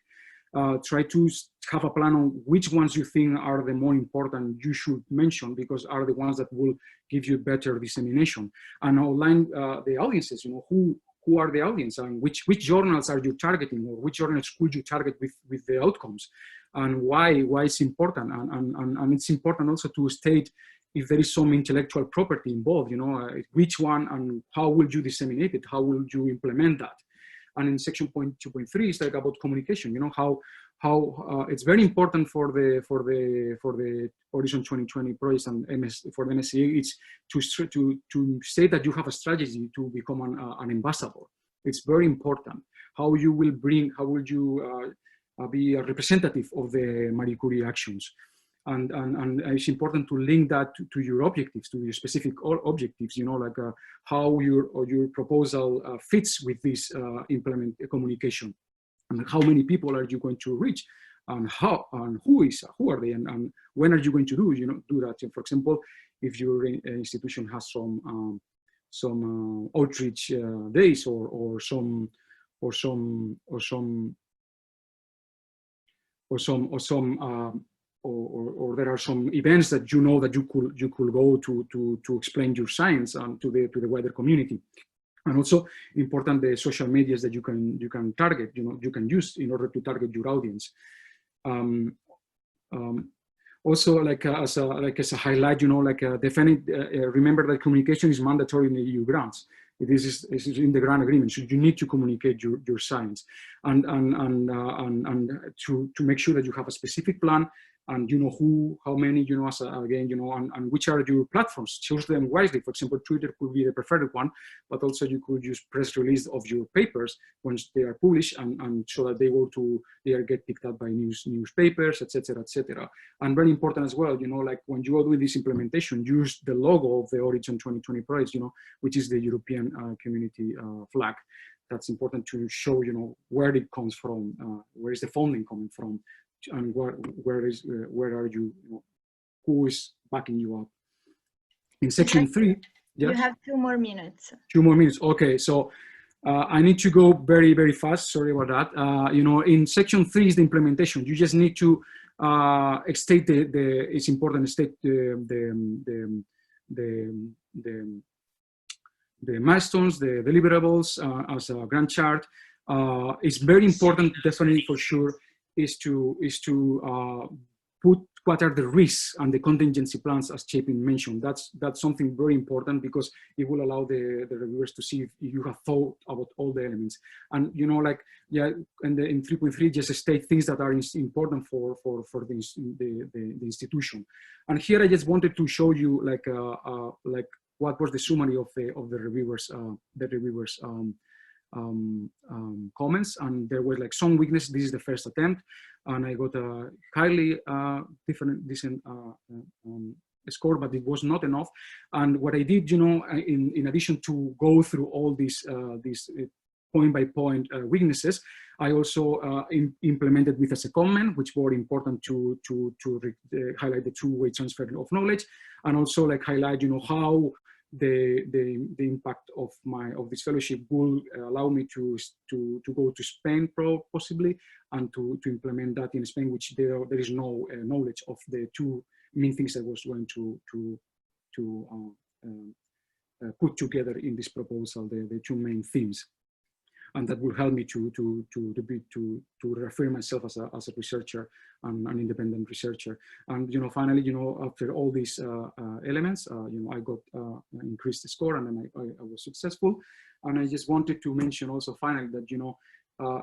Try to have a plan on which ones you think are the more important you should mention, because are the ones that will give you better dissemination. And outline the audiences, who are the audience, and which journals are you targeting, or which journals could you target with the outcomes, and why it's important. And it's important also to state if there is some intellectual property involved, which one and how will you disseminate it, how will you implement that. And in section 2.3 is like about communication, how it's very important for the Horizon 2020 projects and for the MSCA, it's to say that you have a strategy to become an ambassador. It's very important. How will you be a representative of the Marie Curie actions. And it's important to link that to your objectives, to your specific objectives, how your proposal fits with this implement communication, and how many people are you going to reach, and how, and who are they, and when are you going to do that. For example, if your institution has some outreach days or there are some events that that you could go to explain your science to the wider community. And also important the social medias that you can target, you can use in order to target your audience. Also, as a highlight, remember that communication is mandatory in the EU grants. This is in the grant agreement, so you need to communicate your science, and to make sure that you have a specific plan, and how many, and which are your platforms. Choose them wisely. For example, Twitter could be the preferred one, but also you could use press release of your papers once they are published, and so that they get picked up by newspapers, etc., etc. And very important as well, when you are doing this implementation, use the logo of the Horizon 2020 project, which is the European Community flag. That's important to show, where it comes from, where is the funding coming from, and where are you, who is backing you up. In section 3, you have 2 more minutes. 2 more minutes. Okay, so I need to go very, very fast. Sorry about that. In section 3 is the implementation. You just need to state it's important to state the milestones, the deliverables as a Gantt chart. It's very important, definitely for sure, is to put what are the risks and the contingency plans, as Chapin mentioned. That's something very important, because it will allow the reviewers to see if you have thought about all the elements. And in 3.3 just state things that are important for the institution. And here I just wanted to show you what was the summary of the reviewers comments, and there were some weakness. This is the first attempt, and I got a highly decent score, but it was not enough. And what I did, in addition to go through all these point by point weaknesses, I also implemented with as a comment, which were important to highlight the two-way transfer of knowledge, and also highlight how the impact of this fellowship will allow me to go to Spain possibly, and to implement that in Spain, which there is no knowledge of the two main things I was going to put together in this proposal the two main themes, and that will help me to refer myself as a researcher and an independent researcher. And finally, after all these elements, I got increased the score, and then I was successful. And I just wanted to mention also finally that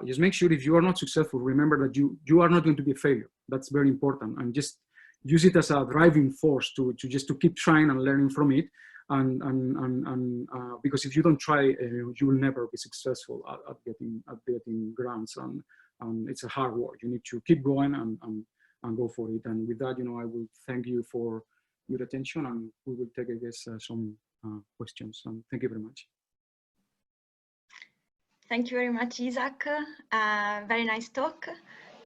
just make sure if you are not successful, remember that you are not going to be a failure. That's very important, and just use it as a driving force to keep trying and learning from it. And because if you don't try, you will never be successful at getting grants, and it's a hard work. You need to keep going and go for it. And with that, I will thank you for your attention, and we will take, I guess, some questions. And thank you very much. Thank you very much, Isaac. Very nice talk.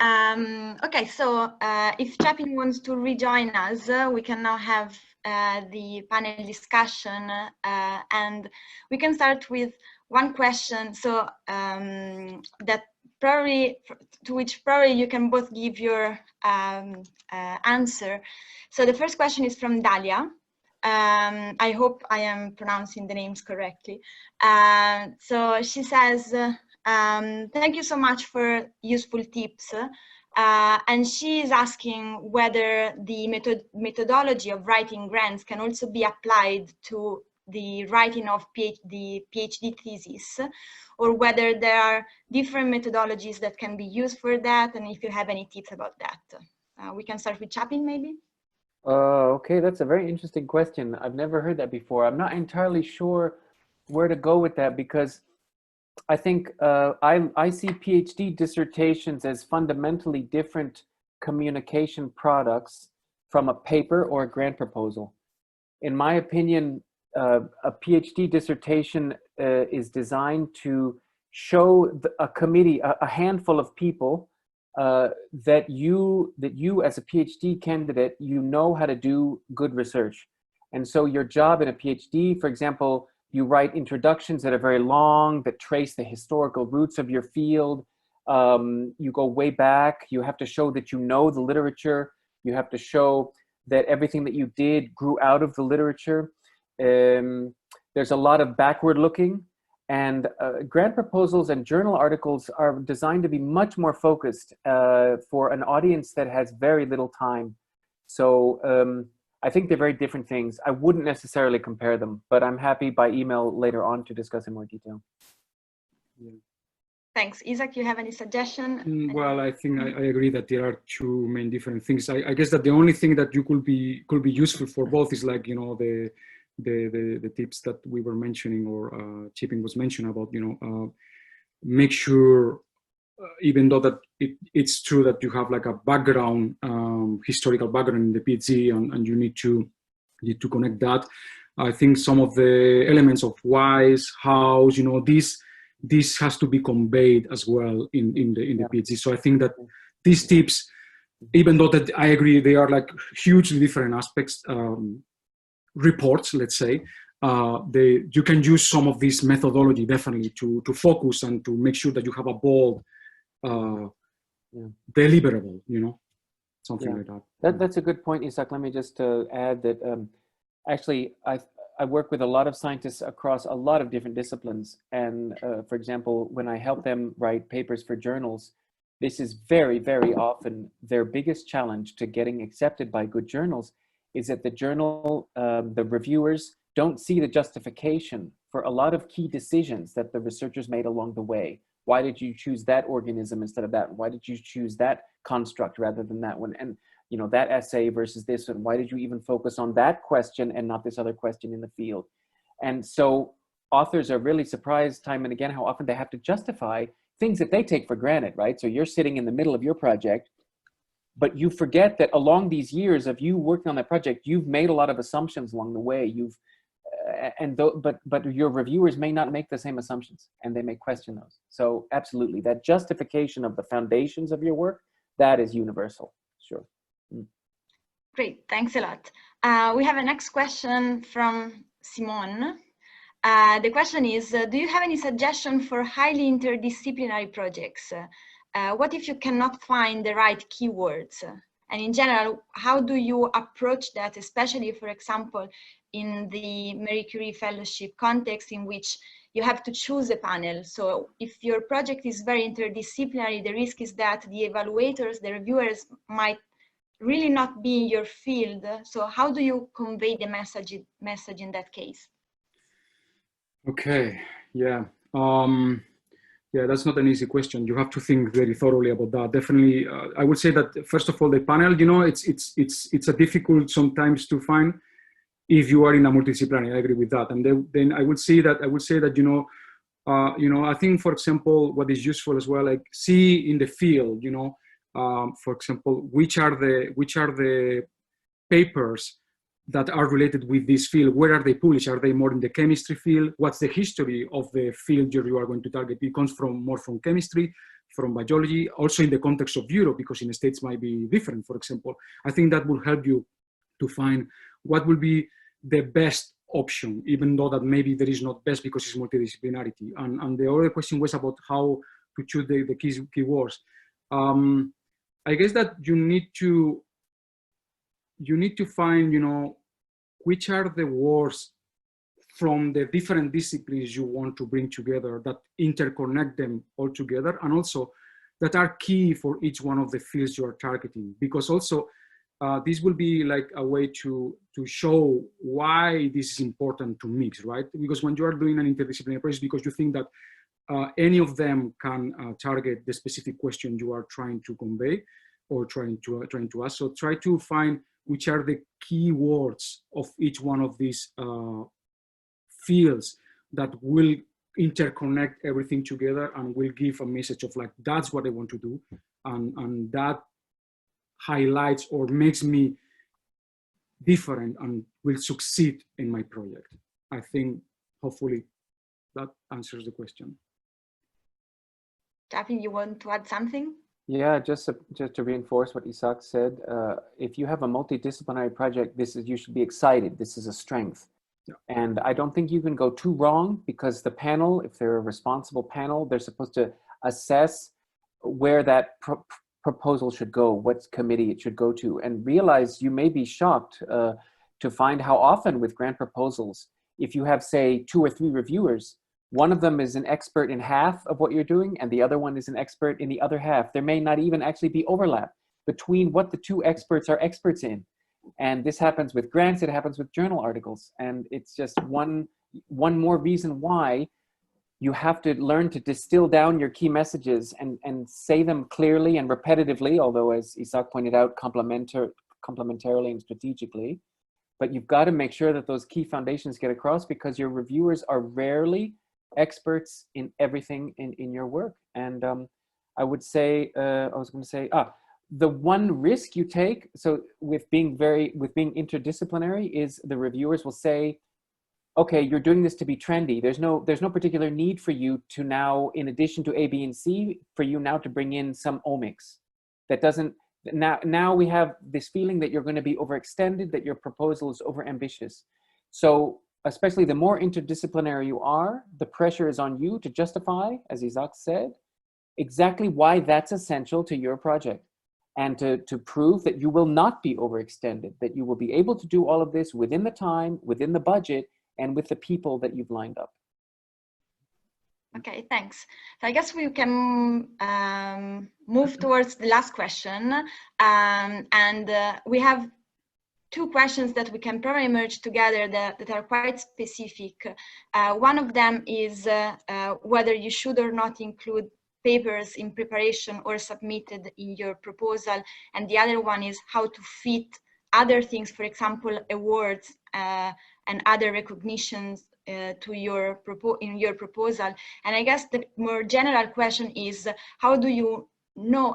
Okay, so if Chapin wants to rejoin us, we can now have the panel discussion, and we can start with one question. So that probably to which probably you can both give your answer. So the first question is from Dalia. I hope I am pronouncing the names correctly. So she says, thank you so much for useful tips. And she is asking whether the methodology of writing grants can also be applied to the writing of the PhD thesis, or whether there are different methodologies that can be used for that, and if you have any tips about that. We can start with Chapin, maybe. Okay, that's a very interesting question. I've never heard that before. I'm not entirely sure where to go with that, because I think I see PhD dissertations as fundamentally different communication products from a paper or a grant proposal. In my opinion, a PhD dissertation is designed to show a committee, a handful of people, that you as a PhD candidate, know how to do good research. And so your job in a PhD, for example, you write introductions that are very long, that trace the historical roots of your field. You go way back. You have to show that you know the literature. You have to show that everything that you did grew out of the literature. There's a lot of backward looking. And grant proposals and journal articles are designed to be much more focused for an audience that has very little time. So I think they're very different things. I wouldn't necessarily compare them, but I'm happy by email later on to discuss in more detail. Yeah. Thanks. Isaac, you have any suggestion? Well, I think I agree that there are two main different things. I guess that the only thing that you could be useful for both is, like, the tips that we were mentioning, or Chapin was mentioning about, make sure, even though that it's true that you have like a background, historical background in the PhD, and you need to connect that. I think some of the elements of whys, hows, this has to be conveyed as well in the PhD. So I think that these tips, even though that I agree they are like hugely different aspects, reports, let's say, you can use some of this methodology definitely to focus and to make sure that you have a bold, deliverable, something like that. That's a good point, Isaac. Let me just add that actually I work with a lot of scientists across a lot of different disciplines. And for example, when I help them write papers for journals, this is very, very often their biggest challenge to getting accepted by good journals, is that the journal, the reviewers don't see the justification for a lot of key decisions that the researchers made along the way. Why did you choose that organism instead of that? Why did you choose that construct rather than that one? And that essay versus this one, why did you even focus on that question and not this other question in the field? And so authors are really surprised time and again how often they have to justify things that they take for granted, right? So you're sitting in the middle of your project, but you forget that along these years of you working on that project, you've made a lot of assumptions along the way. But your reviewers may not make the same assumptions, and they may question those. So absolutely, that justification of the foundations of your work, that is universal, sure. Great, thanks a lot. We have a next question from Simone. The question is, do you have any suggestion for highly interdisciplinary projects? What if you cannot find the right keywords? And in general, how do you approach that, especially, for example, in the Marie Curie Fellowship context, in which you have to choose a panel. So if your project is very interdisciplinary, the risk is that the evaluators, the reviewers, might really not be in your field. So how do you convey the message in that case? Okay, yeah. Yeah, that's not an easy question. You have to think very thoroughly about that. Definitely, I would say that first of all, the panel, you know, it's a difficult sometimes to find if you are in a multidisciplinary. I agree with that. And then I would say that you know, I think, for example, what is useful as well, like see in the field, you know, for example, which are the papers that are related with this field. Where are they published? Are they more in the chemistry field? What's the history of the field you are going to target? It comes more from chemistry, from biology, also in the context of Europe, because in the States might be different, for example. I think that will help you to find what will be the best option, even though that maybe there is not best because it's multidisciplinarity. And the other question was about how to choose the keywords. I guess that you need to find, you know, which are the words from the different disciplines you want to bring together that interconnect them all together, and also that are key for each one of the fields you are targeting. Because also this will be like a way to show why this is important to mix, right? Because when you are doing an interdisciplinary project, because you think that any of them can target the specific question you are trying to convey or trying to ask. So try to find which are the key words of each one of these fields that will interconnect everything together and will give a message of like, that's what I want to do. And that highlights or makes me different and will succeed in my project. I think hopefully that answers the question. Chapin, you want to add something? Yeah, just to reinforce what Isaac said, if you have a multidisciplinary project, you should be excited. This is a strength. Yeah. And I don't think you can go too wrong, because the panel, if they're a responsible panel, they're supposed to assess where that proposal should go, what committee it should go to, and realize you may be shocked to find how often with grant proposals, if you have, say, 2 or 3 reviewers, one of them is an expert in half of what you're doing, and the other one is an expert in the other half. There may not even actually be overlap between what the 2 experts are experts in. And this happens with grants, it happens with journal articles. And it's just one more reason why you have to learn to distill down your key messages and say them clearly and repetitively, although as Isaac pointed out, complementarily and strategically. But you've got to make sure that those key foundations get across, because your reviewers are rarely experts in everything in your work. And I would say, the one risk you take, so with being interdisciplinary, is the reviewers will say, okay, you're doing this to be trendy. There's no particular need for you to now, in addition to A, B, and C, for you now to bring in some omics. That doesn't, now we have this feeling that you're going to be overextended, that your proposal is overambitious. So especially the more interdisciplinary you are, the pressure is on you to justify, as Isaac said, exactly why that's essential to your project, and to prove that you will not be overextended, that you will be able to do all of this within the time, within the budget, and with the people that you've lined up. Okay, thanks. So I guess we can move towards the last question. We have 2 questions that we can probably merge together that are quite specific. One of them is whether you should or not include papers in preparation or submitted in your proposal. And the other one is how to fit other things, for example, awards and other recognitions in your proposal. And I guess the more general question is, how do you know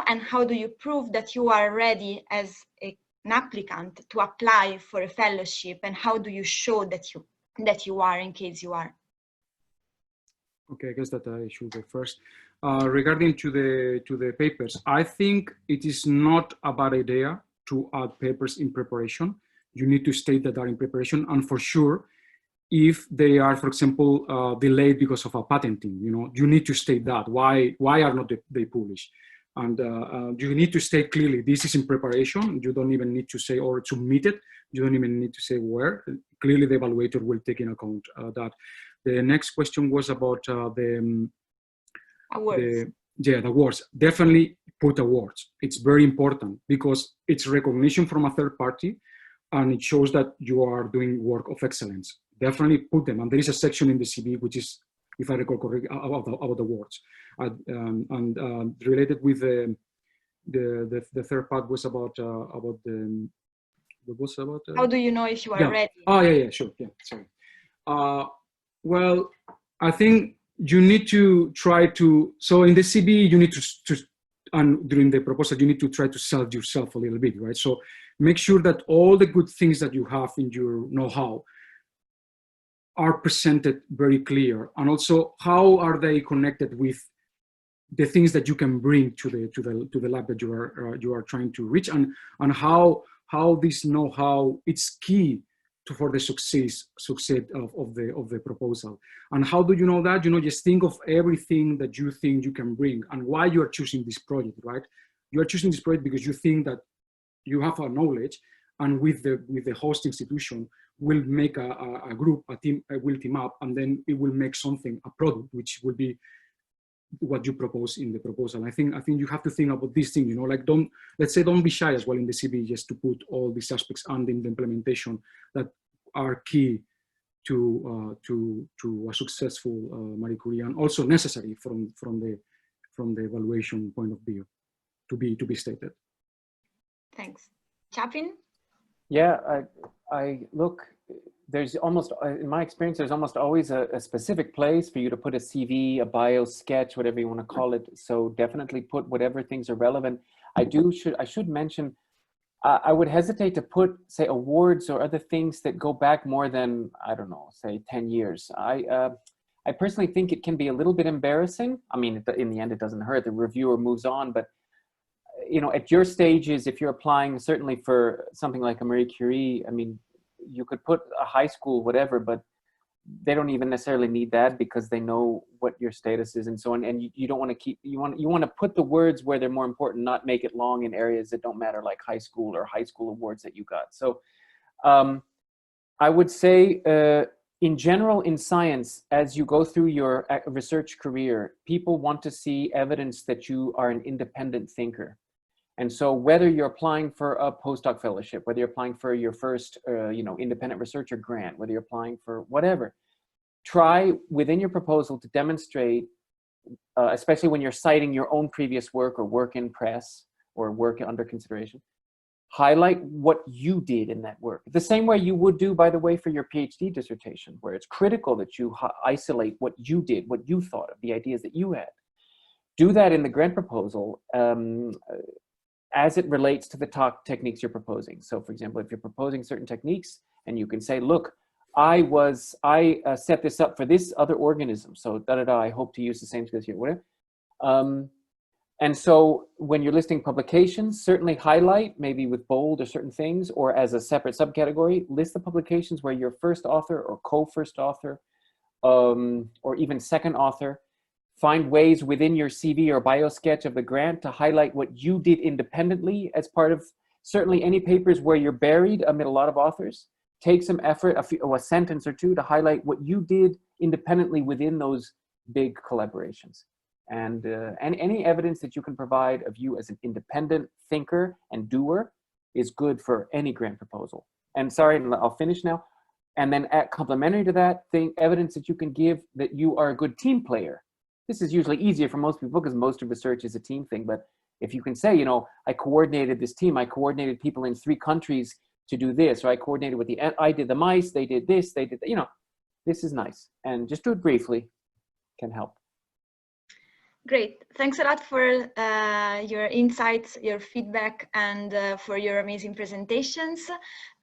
and how do you prove that you are ready as an applicant to apply for a fellowship, and how do you show that you are, in case you are? Okay, I guess that I should go first. Regarding to the papers, I think it is not a bad idea to add papers in preparation. You need to state that they are in preparation, and for sure, if they are, for example, delayed because of a patenting, you know, you need to state that. Why are not they published? And you need to state clearly, this is in preparation. You don't even need to say or submit it. You don't even need to say where. Clearly, the evaluator will take in account that. The next question was about the awards. The awards. Definitely put awards. It's very important because it's recognition from a third party, and it shows that you are doing work of excellence. Definitely put them. And there is a section in the CV which is, if I recall correctly, about awards. Related with the third part was about the. What was about? How do you know if you are ready? Oh yeah, sure. Yeah, sorry. Well, I think you need to try to. So in the CV, you need to and during the proposal, you need to try to sell yourself a little bit, right? So make sure that all the good things that you have in your know-how are presented very clear, and also how are they connected with the things that you can bring to the lab that you are trying to reach, and how this know-how it's key for the success of the proposal. And how do you know that? Just think of everything that you think you can bring and why you are choosing this project, right? You are choosing this project because you think that you have a knowledge, and with the host institution will make a group, a team, will team up, and then it will make something, a product, which will be what you propose in the proposal. I think you have to think about this thing, like let's say don't be shy as well in the CV, just to put all these aspects and in the implementation that are key to a successful Marie Curie, and also necessary from the evaluation point of view to be stated. Thanks. Chapin? Yeah, I look, there's almost, in my experience, there's almost always a specific place for you to put a CV, a bio sketch, whatever you want to call it. So definitely put whatever things are relevant. I should mention, I would hesitate to put, say, awards or other things that go back more than, I don't know, say 10 years. I personally think it can be a little bit embarrassing. I mean, in the end, it doesn't hurt. The reviewer moves on, but at your stages, if you're applying certainly for something like a Marie Curie, I mean, you could put a high school, whatever, but they don't even necessarily need that because they know what your status is and so on. And you don't want to keep, you want to put the words where they're more important, not make it long in areas that don't matter, like high school or high school awards that you got. So I would say in general, in science, as you go through your research career, people want to see evidence that you are an independent thinker. And so whether you're applying for a postdoc fellowship, whether you're applying for your first, independent researcher grant, whether you're applying for whatever, try within your proposal to demonstrate, especially when you're citing your own previous work or work in press or work under consideration, highlight what you did in that work. The same way you would do, by the way, for your PhD dissertation, where it's critical that you isolate what you did, what you thought of, the ideas that you had. Do that in the grant proposal. As it relates to the techniques you're proposing. So for example, if you're proposing certain techniques and you can say, look, I set this up for this other organism. So I hope to use the same skills here, whatever. And so when you're listing publications, certainly highlight maybe with bold or certain things, or as a separate subcategory, list the publications where you're first author or co-first author, or even second author. Find ways within your CV or bio sketch of the grant to highlight what you did independently as part of certainly any papers where you're buried amid a lot of authors. Take some effort, a sentence or two, to highlight what you did independently within those big collaborations. And any evidence that you can provide of you as an independent thinker and doer is good for any grant proposal. And sorry, I'll finish now. And then complementary to that, evidence that you can give that you are a good team player. This is usually easier for most people because most of research is a team thing. But if you can say, I coordinated this team, I coordinated people in 3 countries to do this, or I coordinated with I did the mice, they did this, they did, this is nice. And just do it briefly can help. Great. Thanks a lot for your insights, your feedback, and for your amazing presentations.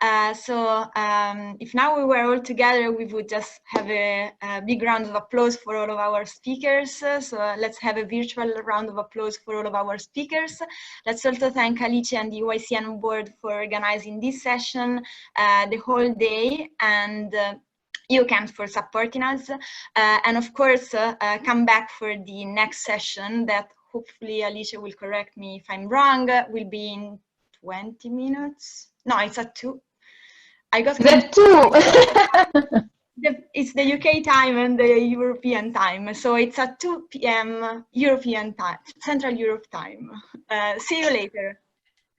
If now we were all together, we would just have a big round of applause for all of our speakers. So let's have a virtual round of applause for all of our speakers. Let's also thank Alice and the eYCN board for organizing this session the whole day, and EUCAMS for supporting us, and of course come back for the next session that hopefully Alicia will correct me if I'm wrong, will be in 20 minutes. No, it's at 2. I got That too. It's the UK time and the European time, so it's at 2 p.m. European time, Central Europe time. See you later.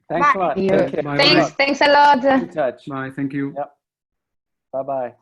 Thanks Bye. a lot. Bye. Take care. Bye. Thanks a lot. In touch. Bye. Thank you. Yep. Bye-bye.